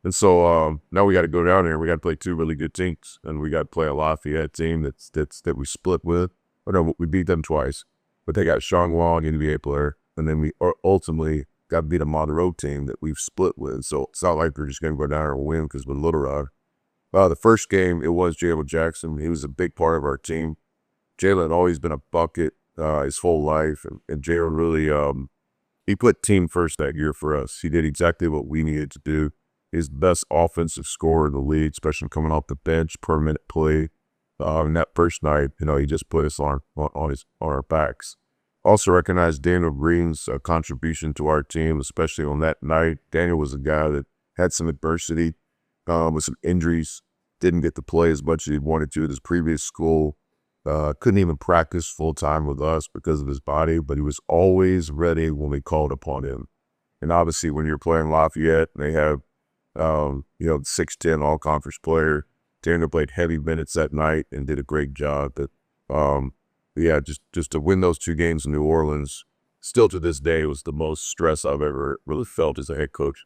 And so now we got to go down there. We got to play two really good teams, and we got to play a Lafayette team that we split with. Or no, we beat them twice, but they got Sean Wong, NBA player, and then we ultimately got to beat a Monroe team that we've split with. So it's not like we're just going to go down there and win because we're Little Rock. The first game, it was Jalen Jackson. He was a big part of our team. Jalen had always been a bucket his whole life, and Jalen really he put team first that year for us. He did exactly what we needed to do. He's the best offensive scorer in the league, especially coming off the bench per minute play. And that first night, he just put us on our backs. Also recognize Daniel Green's contribution to our team, especially on that night. Daniel was a guy that had some adversity with some injuries, didn't get to play as much as he wanted to at his previous school. Couldn't even practice full-time with us because of his body, but he was always ready when we called upon him. And obviously when you're playing Lafayette, they have, 6'10" all-conference player. Daniel played heavy minutes that night and did a great job. But just to win those two games in New Orleans, still to this day, was the most stress I've ever really felt as a head coach.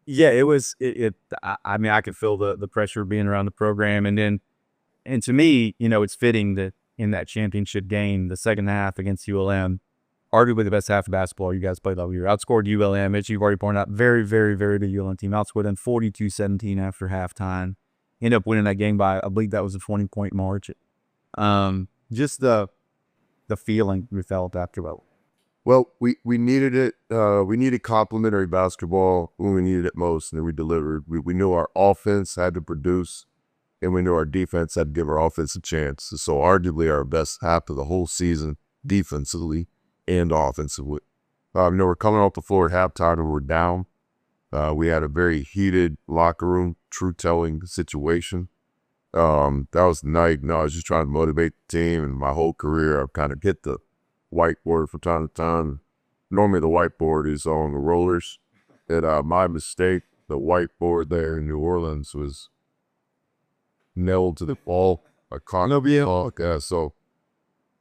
Yeah, it was. I mean, I could feel the pressure being around the program, and to me, it's fitting that in that championship game, the second half against ULM, arguably the best half of basketball you guys played all year, outscored ULM, which you've already pointed out, very, very, very good ULM team, outscored them 42-17 after halftime. Ended up winning that game by, I believe that was a 20-point margin. Just the feeling we felt after that. Well, we needed it. We needed complimentary basketball when we needed it most, and then we delivered. We knew our offense had to produce, and we knew our defense had to give our offense a chance. So arguably our best half of the whole season, defensively and offensively. We're coming off the floor at halftime and we're down. We had a very heated locker room, truth-telling situation. That was the night. I was just trying to motivate the team, and my whole career I've kind of hit the whiteboard from time to time. Normally the whiteboard is on the rollers. And my mistake, the whiteboard there in New Orleans was nailed to the wall. So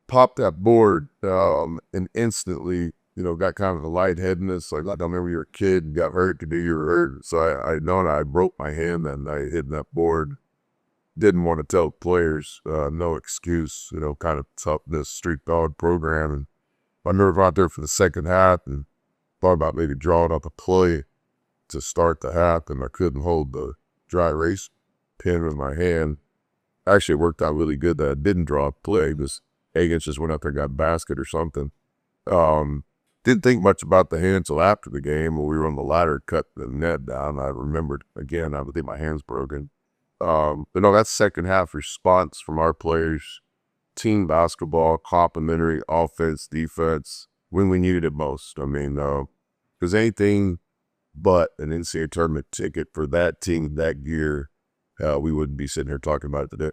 popped that board and instantly, got kind of a lightheadedness. Like, I don't remember you were a kid and got hurt to do your hurt. So I broke my hand and I hit that board. Didn't want to tell players, no excuse, kind of toughness, street dog program. And I remember out there for the second half and thought about maybe drawing up a play to start the half, and I couldn't hold the dry erase pen with my hand. Actually, it worked out really good that I didn't draw a play because Agans just went up there and got a basket or something. Didn't think much about the hand until after the game when we were on the ladder, cut the net down. I remembered, again, I believe my hand's broken. But no, that second half response from our players, team basketball, complimentary offense, defense, when we needed it most. I mean, because anything but an NCAA tournament ticket for that team that year, we wouldn't be sitting here talking about it today.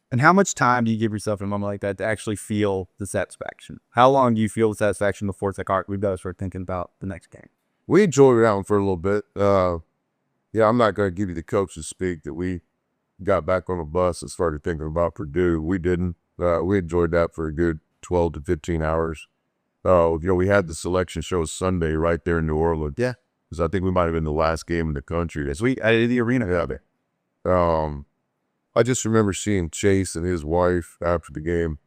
And how much time do you give yourself in a moment like that to actually feel the satisfaction? How long do you feel the satisfaction before it's like, all right, we've got to start thinking about the next game? We enjoyed that one for a little bit. I'm not going to give you the coach's speak that we got back on the bus and started thinking about Purdue. We didn't. We enjoyed that for a good 12 to 15 hours. We had the selection show Sunday right there in New Orleans. Yeah. Because I think we might have been the last game in the country. Yes, we at the arena. Yeah. I just remember seeing Chase and his wife after the game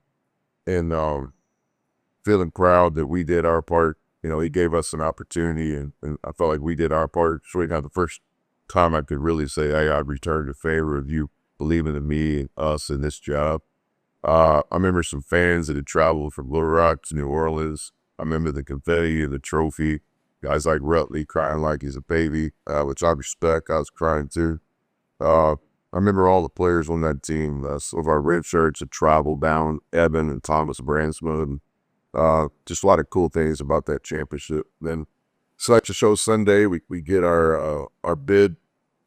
and feeling proud that we did our part. He gave us an opportunity, and I felt like we did our part. So we got the first time I could really say, hey, I returned the favor of you believing in me and us in this job. I remember some fans that had traveled from Little Rock to New Orleans. I remember the confetti and the trophy. Guys like Rutley crying like he's a baby, which I respect. I was crying too. I remember all the players on that team. Some of our red shirts had traveled down, Evan and Thomas Bransma. Just a lot of cool things about that championship. Then selection show Sunday, we get our bid,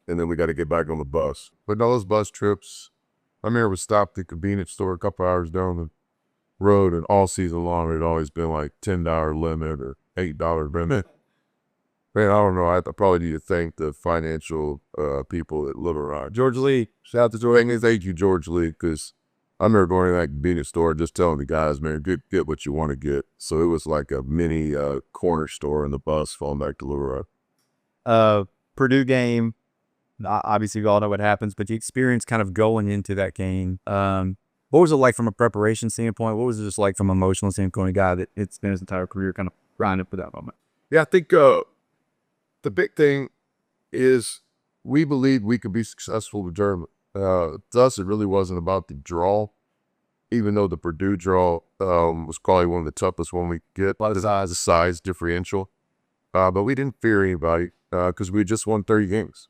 and then we got to get back on the bus. But no, those bus trips, I remember we stopped at the convenience store a couple hours down road, and all season long, it had always been like $10 limit or $8 limit. Man, I don't know. I probably need to thank the financial people at Little Rock. George Lee. Shout out to George Lee. Thank you, George Lee, because I remember going to that convenience store just telling the guys, man, get what you want to get. So it was like a mini corner store in the bus falling back to Little Rock. Purdue game. Obviously, we all know what happens, but the experience kind of going into that game. What was it like from a preparation standpoint? What was it just like from an emotional standpoint? A guy that it's spent his entire career kind of grinding for that moment. Yeah, I think the big thing is we believed we could be successful with German. To us, it really wasn't about the draw, even though the Purdue draw was probably one of the toughest one we could get. A lot of the size differential. But we didn't fear anybody because we just won 30 games.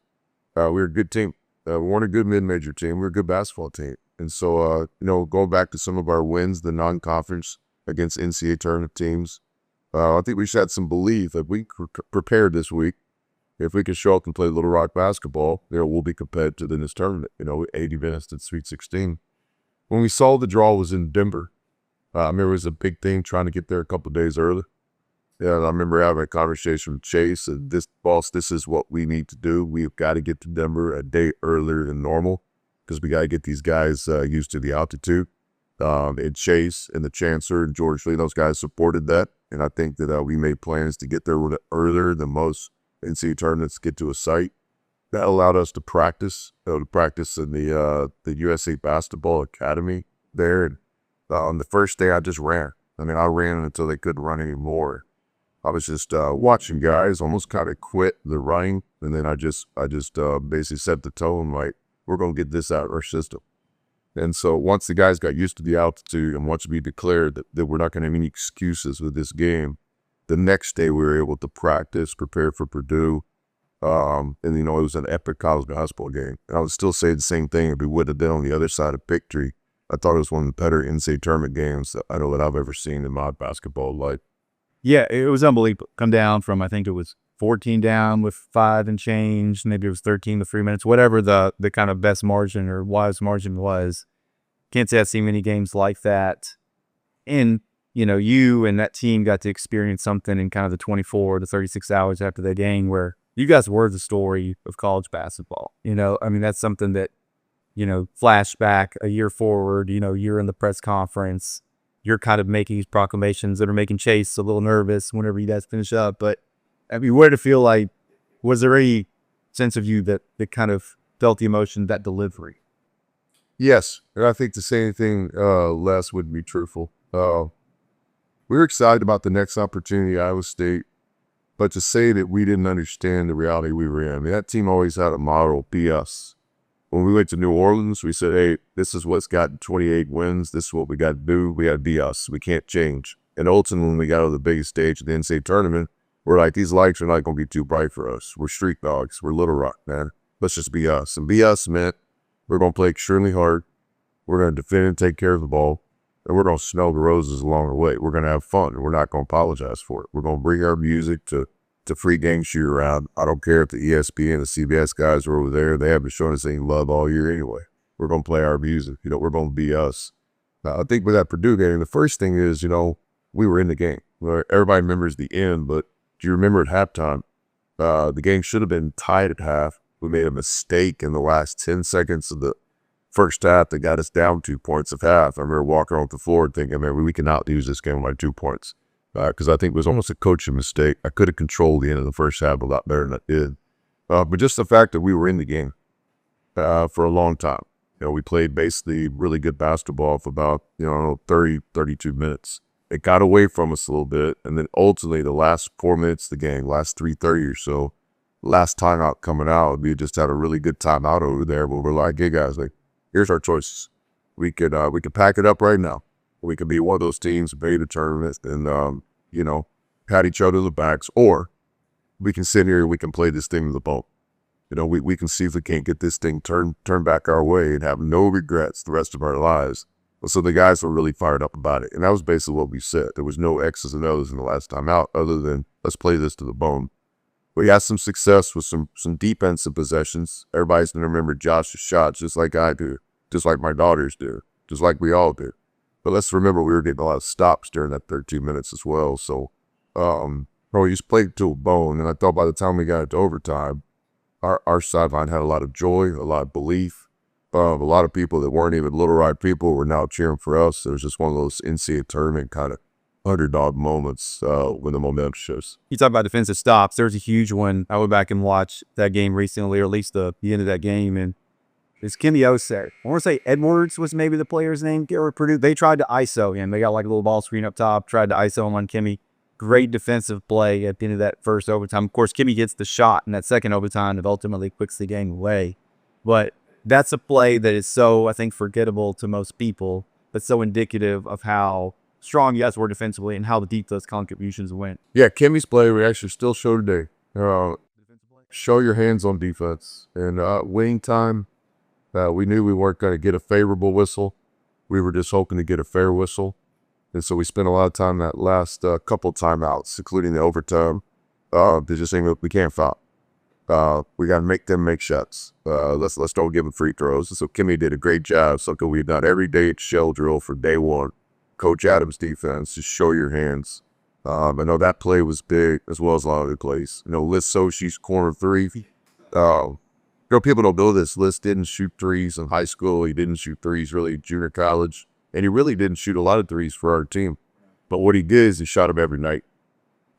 We were a good team. We weren't a good mid-major team. We were a good basketball team. And so, going back to some of our wins, the non-conference against NCAA tournament teams, I think we should have some belief that we prepared this week. If we can show up and play Little Rock basketball, we'll be competitive in this tournament. 80 minutes to Sweet 16. When we saw the draw was in Denver, I remember it was a big thing trying to get there a couple of days early. Yeah, and I remember having a conversation with Chase and this is what we need to do. We've got to get to Denver a day earlier than normal because we got to get these guys used to the altitude. And Chase and the Chancellor and George Lee, those guys supported that. And I think that we made plans to get there earlier than most NCAA tournaments get to a site. That allowed us to practice in the USA Basketball Academy there. And on the first day, I just ran. I ran until they couldn't run anymore. I was just watching guys almost kind of quit the running, and then I just basically set the tone like, we're going to get this out of our system. And so once the guys got used to the altitude and once we declared that we're not going to have any excuses with this game, the next day we were able to practice, prepare for Purdue. And, it was an epic college basketball game. And I would still say the same thing if we would have been on the other side of victory. I thought it was one of the better NCAA tournament games that I've ever seen in my basketball life. Yeah, it was unbelievable. Come down from, I think it was 14 down with 5 and change. Maybe it was 13 with 3 minutes, whatever the kind of best margin or wise margin was. Can't say I've seen many games like that. And, you and that team got to experience something in kind of the 24 to 36 hours after the game where you guys were the story of college basketball. That's something that, flashback a year forward, you're in the press conference. You're kind of making these proclamations that are making Chase a little nervous whenever you guys finish up. But what did it feel like? Was there any sense of you that kind of felt the emotion, that delivery? Yes. And I think to say anything less would be truthful. We were excited about the next opportunity at Iowa State, but to say that we didn't understand the reality we were in, that team always had a model, be us. When we went to New Orleans, we said, hey, this is what's got 28 wins. This is what we got to do. We got to be us. We can't change. And ultimately, when we got to the biggest stage of the NCAA tournament, we're like, these lights are not going to be too bright for us. We're street dogs. We're Little Rock, man. Let's just be us. And be us meant we're going to play extremely hard. We're going to defend and take care of the ball. And we're going to smell the roses along the way. We're going to have fun. And we're not going to apologize for it. We're going to bring our music to free game shoot around. I don't care if the ESPN and the CBS guys are over there. They haven't shown us any love all year anyway. We're going to play our music. We're going to be us. I think with that Purdue game, the first thing is, we were in the game. Everybody remembers the end, but do you remember at halftime? The game should have been tied at half. We made a mistake in the last 10 seconds of the first half that got us down 2 points of half. I remember walking off the floor thinking, man, we cannot lose this game by 2 points. Because I think it was almost a coaching mistake. I could have controlled the end of the first half a lot better than I did. But just the fact that we were in the game for a long time. We played basically really good basketball for about, 30, 32 minutes. It got away from us a little bit. And then ultimately the last 4 minutes of the game, last 3:30 or so, last timeout coming out, we just had a really good timeout over there. But we're like, hey guys, here's our choices. We could pack it up right now. We could be one of those teams, made a tournament, and pat each other in the backs, or we can sit here and we can play this thing to the bone. We can see if we can't get this thing turned back our way and have no regrets the rest of our lives. So the guys were really fired up about it, and that was basically what we said. There was no X's and O's in the last time out, other than let's play this to the bone. We had some success with some defensive possessions. Everybody's gonna remember Josh's shots, just like I do, just like my daughters do, just like we all do. But let's remember we were getting a lot of stops during that 13 minutes as well. So, bro, you just played to a bone. And I thought by the time we got into overtime, our sideline had a lot of joy, a lot of belief. A lot of people that weren't even Little Rock people were now cheering for us. It was just one of those NCAA tournament kind of underdog moments when the momentum shifts. You talk about defensive stops. There's a huge one. I went back and watched that game recently, or at least the end of that game, and it's Kimmy Osei. I want to say Edwards was maybe the player's name. Purdue. They tried to ISO him. They got like a little ball screen up top, tried to ISO him on Kimmy. Great defensive play at the end of that first overtime. Of course, Kimmy gets the shot in that second overtime that ultimately quicks the game away. But that's a play that is so, I think, forgettable to most people, but so indicative of how strong you guys were defensively and how deep those contributions went. Yeah, Kimmy's play we actually still show today. Show your hands on defense. And winning time, we knew we weren't going to get a favorable whistle. We were just hoping to get a fair whistle. And so we spent a lot of time that last couple timeouts, including the overtime, to just saying we can't foul. We got to make them make shots. Let's don't give them free throws. And so Kimmy did a great job. Something we've done every day at shell drill for day one. Coach Adams' defense, just show your hands. I know that play was big as well as a lot of other plays. Lis Shoshi's corner three. People don't know this. Lis didn't shoot threes in high school. He didn't shoot threes really in junior college. And he really didn't shoot a lot of threes for our team. But what he did is he shot them every night.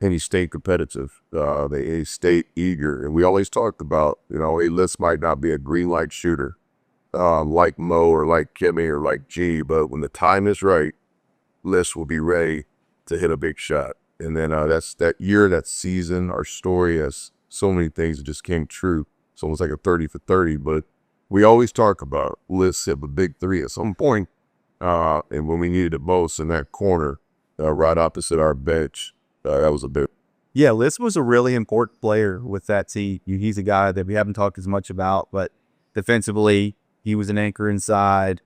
And he stayed competitive. They stayed eager. And we always talked about, Lis might not be a green light shooter like Mo or like Kimmy or like G, but when the time is right, Lis will be ready to hit a big shot. And then that's that year, that season, our story has so many things that just came true. It's almost like a 30 for 30, but we always talk about Lis hit a big three at some point. And when we needed it most in that corner, right opposite our bench, that was a bit. Yeah, Lis was a really important player with that team. He's a guy that we haven't talked as much about, but defensively, he was an anchor inside.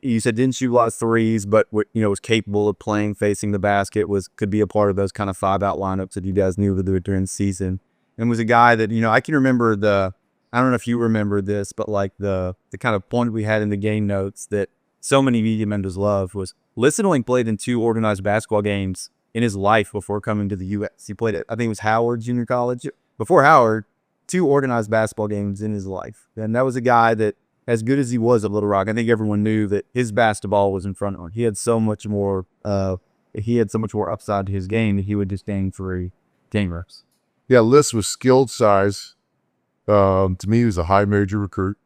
You said didn't shoot a lot of threes, but was capable of playing facing the basket. Could be a part of those kind of 5-out lineups that you guys knew would do it during the season, and was a guy that I can remember I don't know if you remember this, but like the kind of point we had in the game notes that so many media members loved was Lis only played in 2 organized basketball games in his life before coming to the U.S. He played at, I think it was Howard Junior College. Before Howard, 2 organized basketball games in his life. And that was a guy that, as good as he was at Little Rock, I think everyone knew that his basketball was in front of him. He had so much more upside to his game that he would just aim for game reps. Yeah, Lis was skilled size. To me, he was a high major recruit.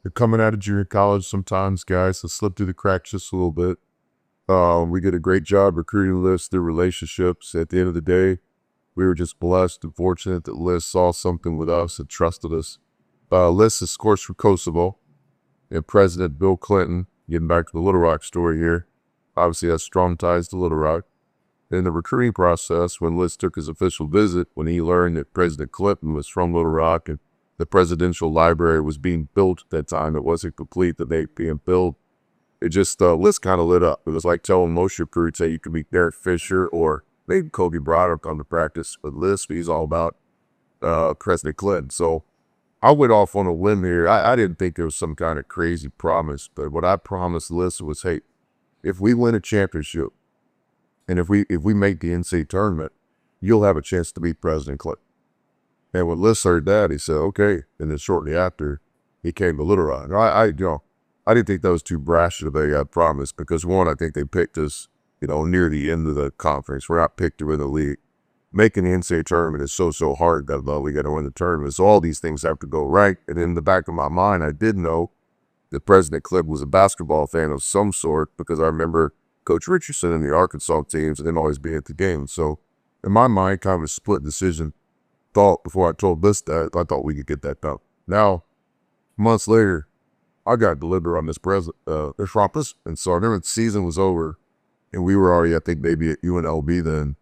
They're coming out of junior college sometimes, guys, so slip through the cracks just a little bit. We did a great job recruiting Lis through relationships. At the end of the day, we were just blessed and fortunate that Lis saw something with us and trusted us. Lis is, of course, from Kosovo, and President Bill Clinton, getting back to the Little Rock story here, obviously has strong ties to Little Rock. In the recruiting process, when Lis took his official visit, when he learned that President Clinton was from Little Rock and the presidential library was being built at that time, it wasn't complete, that they being built, it just, Lis kind of lit up. It was like telling most recruits, hey, you could meet Derek Fisher or maybe Kobe Bryant come to practice, but Lis, he's all about President Clinton. So I went off on a limb here. I didn't think there was some kind of crazy promise, but what I promised Lis was, hey, if we win a championship and if we make the NCAA tournament, you'll have a chance to meet President Clinton. And when Lis heard that, he said, okay. And then shortly after, he came to Little Rock. I didn't think that was too brash that they got promised because, one, I think they picked us, near the end of the conference. We're not picked to win the league. Making the NCAA tournament is so hard that we got to win the tournament. So all these things have to go right. And in the back of my mind, I did know that President Clinton was a basketball fan of some sort because I remember Coach Richardson and the Arkansas teams and then always being at the game. So in my mind, kind of a split decision thought before I told Lis that I thought we could get that done. Now, months later, I got delivered on this promise. And so I remember the season was over and we were already, I think, maybe at UNLV then.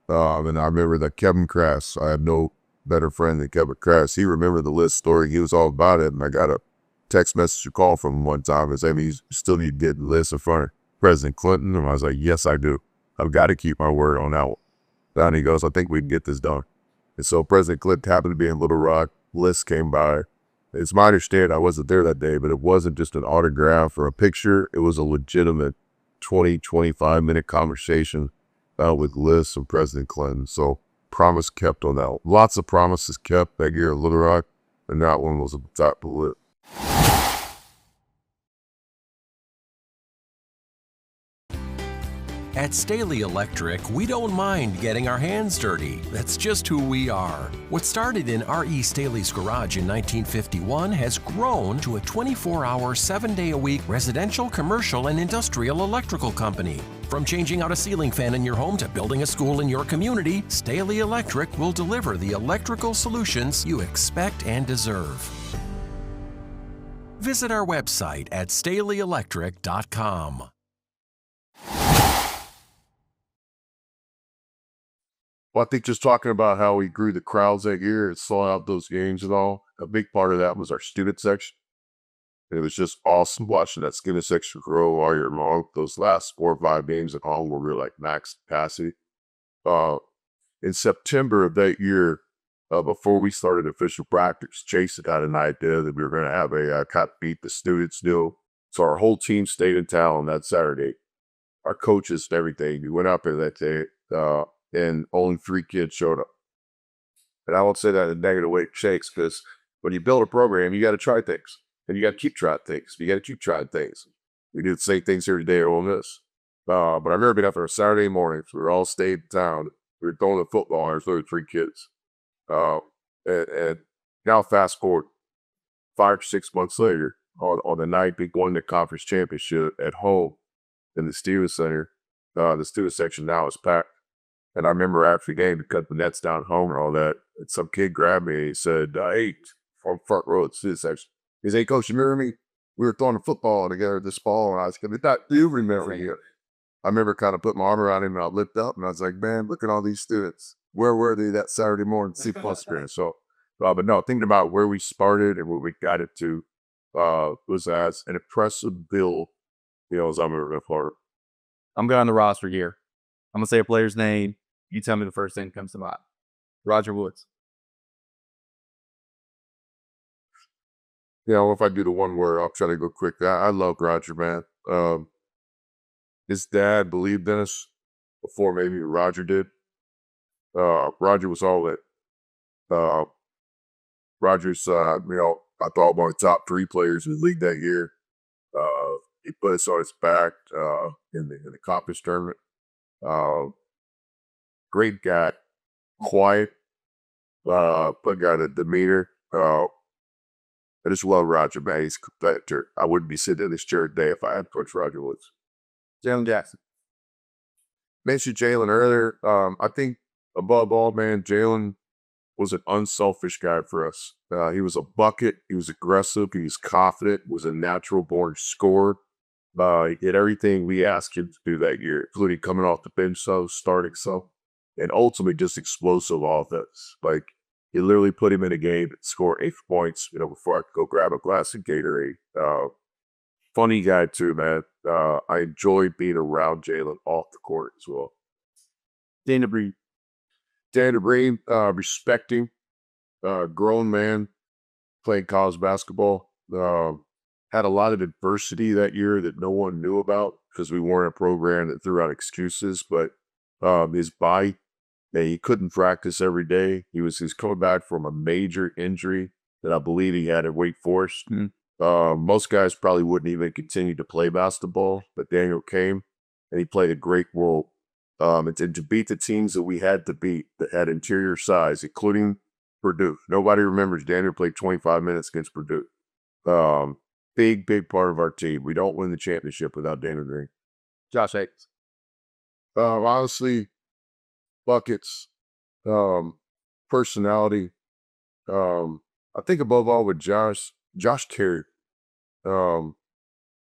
And I remember that Kevin Crass, I have no better friend than Kevin Crass. He remembered the Lis story. He was all about it. And I got a text message or call from him one time and said, you still need to get Lis in front of President Clinton. And I was like, yes, I do. I've got to keep my word on that one. And he goes, I think we can get this done. And so President Clinton happened to be in Little Rock. Lis came by. It's my understanding, I wasn't there that day, but it wasn't just an autograph or a picture. It was a legitimate 20, 25-minute conversation with Lis and President Clinton. So promise kept on that one. Lots of promises kept that year at Little Rock, and that one was a top of the list. At Staley Electric, we don't mind getting our hands dirty. That's just who we are. What started in R.E. Staley's garage in 1951 has grown to a 24-hour, 7-day-a-week residential, commercial, and industrial electrical company. From changing out a ceiling fan in your home to building a school in your community, Staley Electric will deliver the electrical solutions you expect and deserve. Visit our website at StaleyElectric.com. Well, I think just talking about how we grew the crowds that year and saw out those games and all, a big part of that was our student section. It was just awesome watching that student section grow all year long. Those last 4 or 5 games at home were like max capacity. In September of that year, before we started official practice, Chase had an idea that we were going to have a kind of beat the students deal. So our whole team stayed in town that Saturday. Our coaches and everything. We went out there that day. And only 3 kids showed up. And I won't say that in a negative way, Shakes, because when you build a program, you got to try things. And you got to keep trying things. You got to keep trying things. We do the same things here today at Ole Miss. But I remember being out there Saturday mornings. We were all stayed in town. We were throwing the football. There's literally 3 kids. And now fast forward 5 or 6 months later, on the night we won the conference championship at home in the student center, the student section now is packed. And I remember after the game, to cut the nets down home and all that, and some kid grabbed me and he said, hey, from front row at the student section. He said, hey, Coach, you remember me? We were throwing a football together this fall. And I was like, I do remember you. I remember kind of putting my arm around him and I looked up and I was like, man, look at all these students. Where were they that Saturday morning? C+ experience. So, but no, thinking about where we started and what we got it to was as an impressive build, as I'm moving forward. I'm going on the roster here. I'm going to say a player's name. You tell me the first thing that comes to mind. Roger Woods. Yeah, if I do the one word, I'll try to go quick. I love Roger, man. His dad believed in us before maybe Roger did. Roger was all that. Roger's, I thought one of the top 3 players in the league that year. He put us on his back in the conference tournament. Great guy, quiet, but got a demeanor. I just love Roger, man. He's a competitor. I wouldn't be sitting in this chair today if I had Coach Roger Woods. Jalen Jackson. Mentioned Jalen earlier. I think above all, man, Jalen was an unselfish guy for us. He was a bucket. He was aggressive. He was confident. Was a natural born scorer. He did everything we asked him to do that year, including coming off the bench, starting, and ultimately just explosive offense. Like, you literally put him in a game and score 8 points, before I could go grab a glass of Gatorade. Funny guy too, man. I enjoyed being around Jalen off the court as well. Dana Breen. Dana Breen, respecting, grown man, playing college basketball. Had a lot of adversity that year that no one knew about because we weren't a program that threw out excuses. But his body, he couldn't practice every day. He's coming back from a major injury that I believe he had at Wake Forest. Most guys probably wouldn't even continue to play basketball, but Daniel came and he played a great role. And to beat the teams that we had to beat that had interior size, including Purdue. Nobody remembers Daniel played 25 minutes against Purdue. Big part of our team. We don't win the championship without Daniel Green. Josh Akins. Honestly, buckets, personality. I think above all with Josh cared. Man,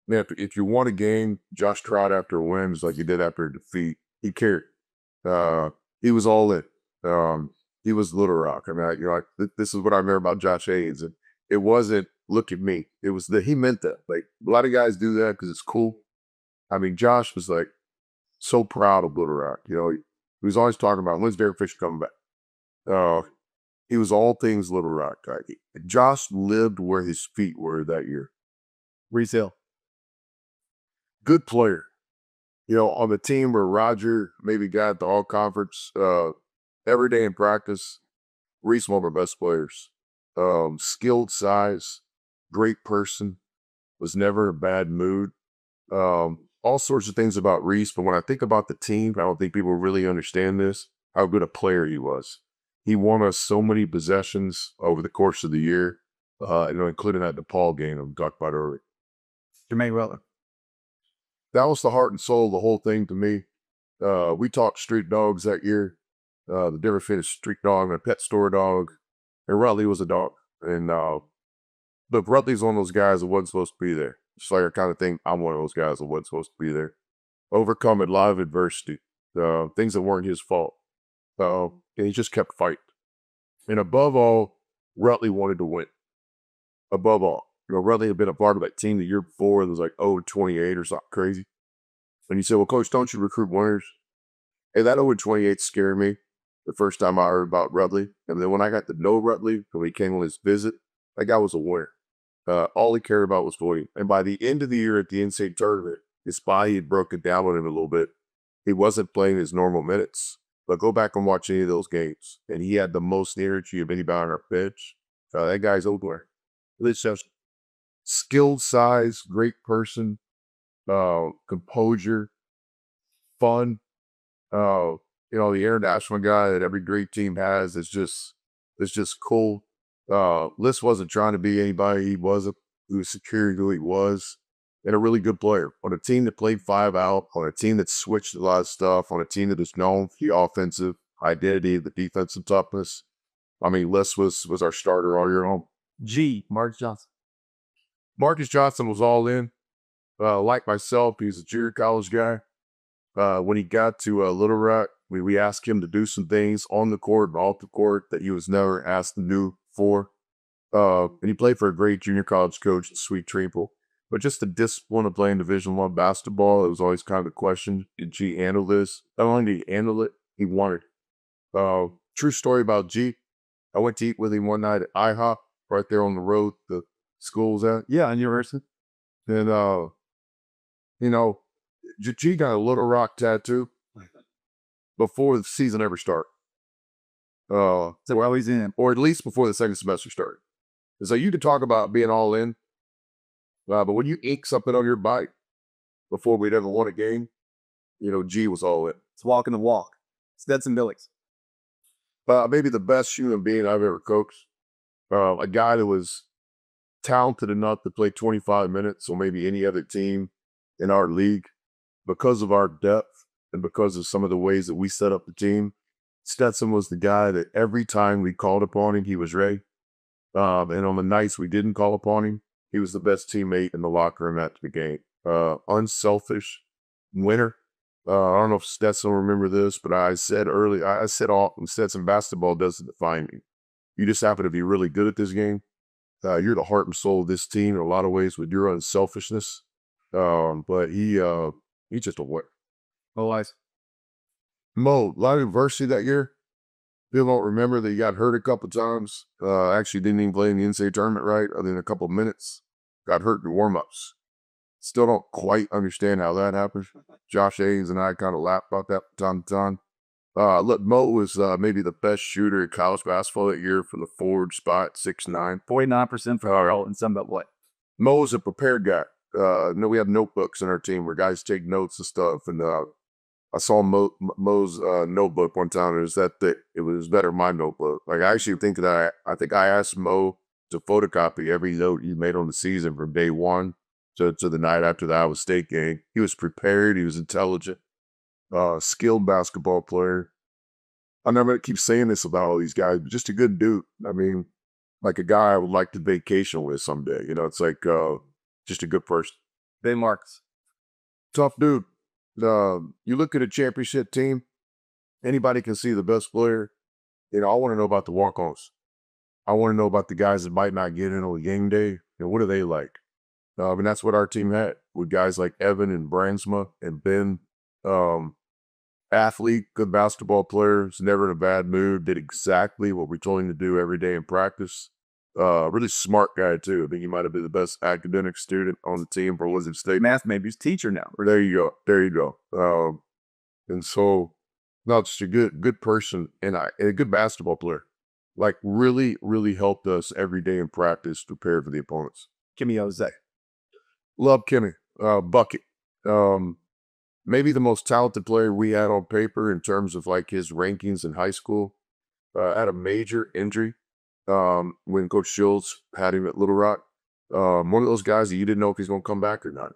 if you won a game, Josh cried after wins like he did after a defeat. He cared. He was all in. He was Little Rock. I mean, this is what I remember about Josh Haynes. And it wasn't, look at me. It was he meant that. Like, a lot of guys do that because it's cool. I mean, Josh was like so proud of Little Rock. He was always talking about when's Derek Fisher coming back. He was all things Little Rock. Josh lived where his feet were that year. Reese Hill. Good player. You know, on the team where Roger maybe got the all-conference every day in practice, Reese, one of our best players. Skilled size, great person, was never in a bad mood. All sorts of things about Reese, but when I think about the team, I don't think people really understand this, how good a player he was. He won us so many possessions over the course of the year, including that DePaul game that we talked about earlier. Jermaine Weller. That was the heart and soul of the whole thing to me. We talked street dogs that year, the difference between a street dog and a pet store dog. And Rutley was a dog. And look, Rutley's one of those guys that wasn't supposed to be there. Just like I kind of think I'm one of those guys that wasn't supposed to be there. Overcoming a lot of adversity, things that weren't his fault. And he just kept fighting. And above all, Rutley wanted to win. Above all. You know, Rutley had been a part of that team the year before. It was like 0-28 or something crazy. And you say, well, Coach, don't you recruit winners? Hey, that 0-28 scared me the first time I heard about Rutley. And then when I got to know Rutley, when he came on his visit, that guy was a winner. All he cared about was winning. And by the end of the year at the NCAA Tournament, his body had broken down on him a little bit. He wasn't playing his normal minutes. But go back and watch any of those games. And he had the most energy of anybody on our bench. That guy's old winner. Lis Shoshi. Skilled size, great person, composure, fun. The international guy that every great team has is just cool. Lis wasn't trying to be anybody he wasn't. He was secure who he was, and a really good player. On a team that played 5 out, on a team that switched a lot of stuff, on a team that is known for the offensive identity, the defensive toughness. I mean, Lis was our starter all year long. Marcus Johnson. Marcus Johnson was all in. Like myself, he's a junior college guy. When he got to Little Rock, we asked him to do some things on the court and off the court that he was never asked to do before. And he played for a great junior college coach, Sweet Trimble. But just the discipline of playing Division I basketball, it was always kind of a question. Did G handle this? Not only did he handle it, he wanted it. True story about G. I went to eat with him one night at IHOP, right there on the road the school's at. Yeah, on University. And, G got a Little Rock tattoo before the season ever started. So while he's in. Or at least before the second semester started. And so you could talk about being all in, but when you ink something on your bike before we'd ever won a game, G was all in. It's walking the walk. Stetson Billings. Maybe the best human being I've ever coached. A guy that was talented enough to play 25 minutes or maybe any other team in our league because of our depth and because of some of the ways that we set up the team. Stetson was the guy that every time we called upon him, he was ready. And on the nights we didn't call upon him, he was the best teammate in the locker room after the game. Unselfish, winner. I don't know if Stetson will remember this, but I said often, Stetson, basketball doesn't define me. You just happen to be really good at this game. You're the heart and soul of this team in a lot of ways with your unselfishness. But he's just a winner. Oh, eyes. Mo, a lot of adversity that year. People don't remember that he got hurt a couple times. Actually didn't even play in the NCAA tournament right, other than a couple of minutes. Got hurt in warm-ups. Still don't quite understand how that happened. Josh Haynes and I kind of laugh about that from time to time. Look, Mo was maybe the best shooter in college basketball that year for the forward spot, 6'9". 49% for all in some but what? Mo was a prepared guy. We have notebooks in our team where guys take notes and stuff. And I saw Mo's notebook one time. It was that thick. It was better than my notebook. Like, I actually think that I asked Mo to photocopy every note he made on the season from day one to the night after the Iowa State game. He was prepared. He was intelligent, skilled basketball player. I'm not going to keep saying this about all these guys, but just a good dude. I mean, like a guy I would like to vacation with someday. It's like just a good person. Ben Marcus. Tough dude. You look at a championship team, anybody can see the best player. I want to know about the walk-ons. I want to know about the guys that might not get in on game day. What are they like? And that's what our team had with guys like Evan and Bransma and Ben. athlete, good basketball player, was never in a bad mood, did exactly what we told him to do every day in practice. Really smart guy, too. I think he might have been the best academic student on the team for Elizabeth State. Math, maybe he's teacher now. There you go. There you go. And so, no, just a good person and a good basketball player. Like, really, really helped us every day in practice to prepare for the opponents. Kimmy Ose. Love Kimmy. Bucket. Maybe the most talented player we had on paper in terms of like his rankings in high school. Had a major injury when Coach Shields had him at Little Rock. One of those guys that you didn't know if he's going to come back or not.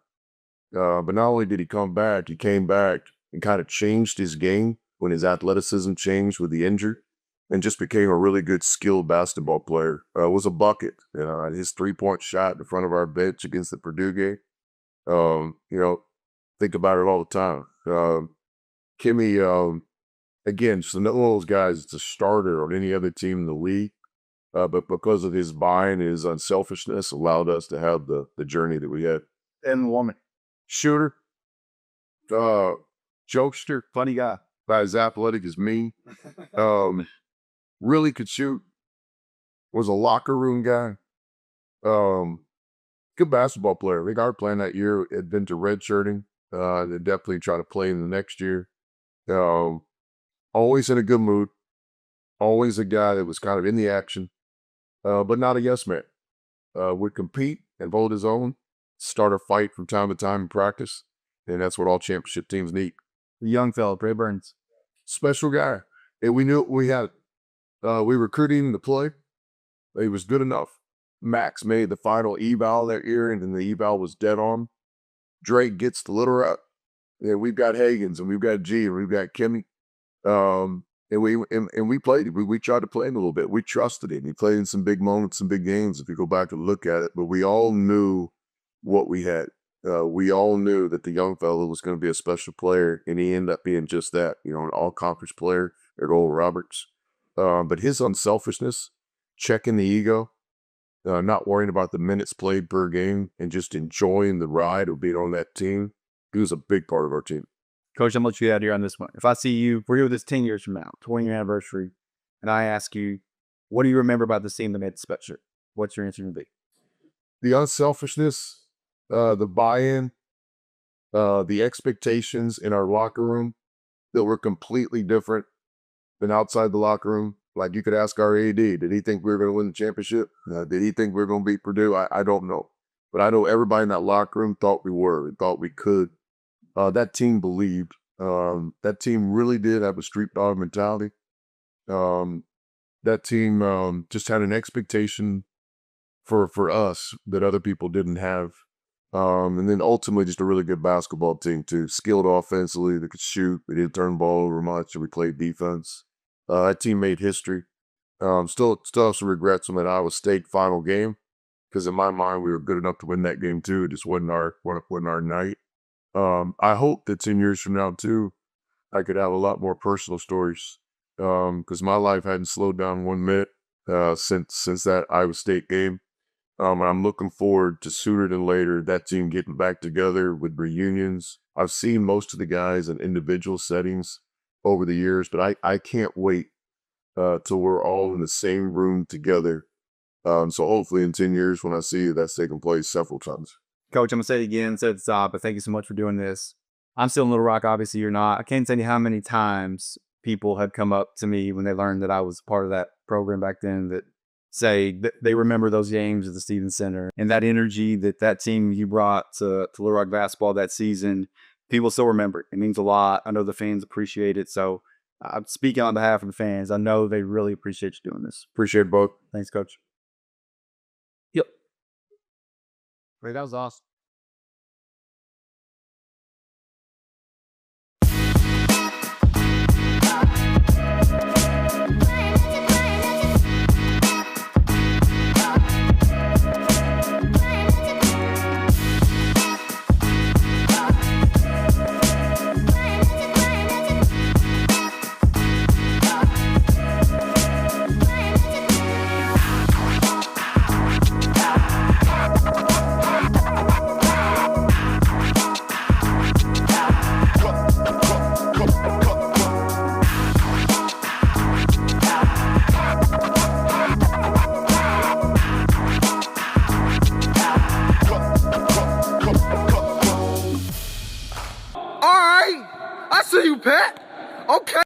But not only did he come back, he came back and kind of changed his game when his athleticism changed with the injury and just became a really good skilled basketball player. Was a bucket. His 3-point shot in front of our bench against the Purdue game. Think about it all the time. Kimmy, again, just another one of those guys that's a starter on any other team in the league. But because of his buy-in, his unselfishness, allowed us to have the journey that we had. And the woman. Shooter, jokester, Funny guy. about as athletic as me. Really could shoot. Was a locker room guy. Good basketball player. I think our plan that year had been to redshirting. They definitely try to play in the next year. Always in a good mood. Always a guy that was kind of in the action, but not a yes man. Would compete and hold his own, start a fight from time to time in practice, and that's what all championship teams need. The young fella, Bray Burns. Special guy. And we knew we had. We recruited him to play. He was good enough. Max made the final eval that year, and then the eval was dead on. Drake gets the Little Rock. Yeah, we've got Hagens, and we've got G, and we've got Kimmy. And we played him. We tried to play him a little bit. We trusted him. He played in some big moments, some big games, if you go back and look at it. But we all knew what we had. We all knew that the young fellow was going to be a special player, and he ended up being just that, an all-conference player at Oral Roberts. But his unselfishness, checking the ego, not worrying about the minutes played per game, and just enjoying the ride of being on that team, he was a big part of our team. Coach, I'm going to let you get out here on this one. If I see you, we're here with this 10 years from now, 20-year anniversary, and I ask you, what do you remember about this team that made the special? What's your answer going to be? The unselfishness, the buy-in, the expectations in our locker room that were completely different than outside the locker room. Like, you could ask our AD, did he think we were going to win the championship? Did he think we were going to beat Purdue? I don't know. But I know everybody in that locker room thought we were and thought we could. That team believed. That team really did have a street dog mentality. That team just had an expectation for us that other people didn't have. And then ultimately just a really good basketball team too. Skilled offensively, they could shoot. They didn't turn the ball over much, and we played defense. That team made history. Still have some regrets on that Iowa State final game, because in my mind we were good enough to win that game too. It just wasn't our night. I hope that 10 years from now too, I could have a lot more personal stories, because my life hadn't slowed down 1 minute since that Iowa State game. And I'm looking forward to sooner than later that team getting back together with reunions. I've seen most of the guys in individual settings over the years, but I can't wait till we're all in the same room together. So hopefully in 10 years when I see you, that's taking place several times. Coach, I'm going to say it again, say it at the top, but thank you so much for doing this. I'm still in Little Rock, obviously you're not. I can't tell you how many times people have come up to me when they learned that I was part of that program back then that say that they remember those games at the Stevens Center and that energy that team you brought to Little Rock basketball that season. People still remember it. It means a lot. I know the fans appreciate it. So I'm speaking on behalf of the fans. I know they really appreciate you doing this. Appreciate it both. Thanks, Coach. Wait, that was awesome.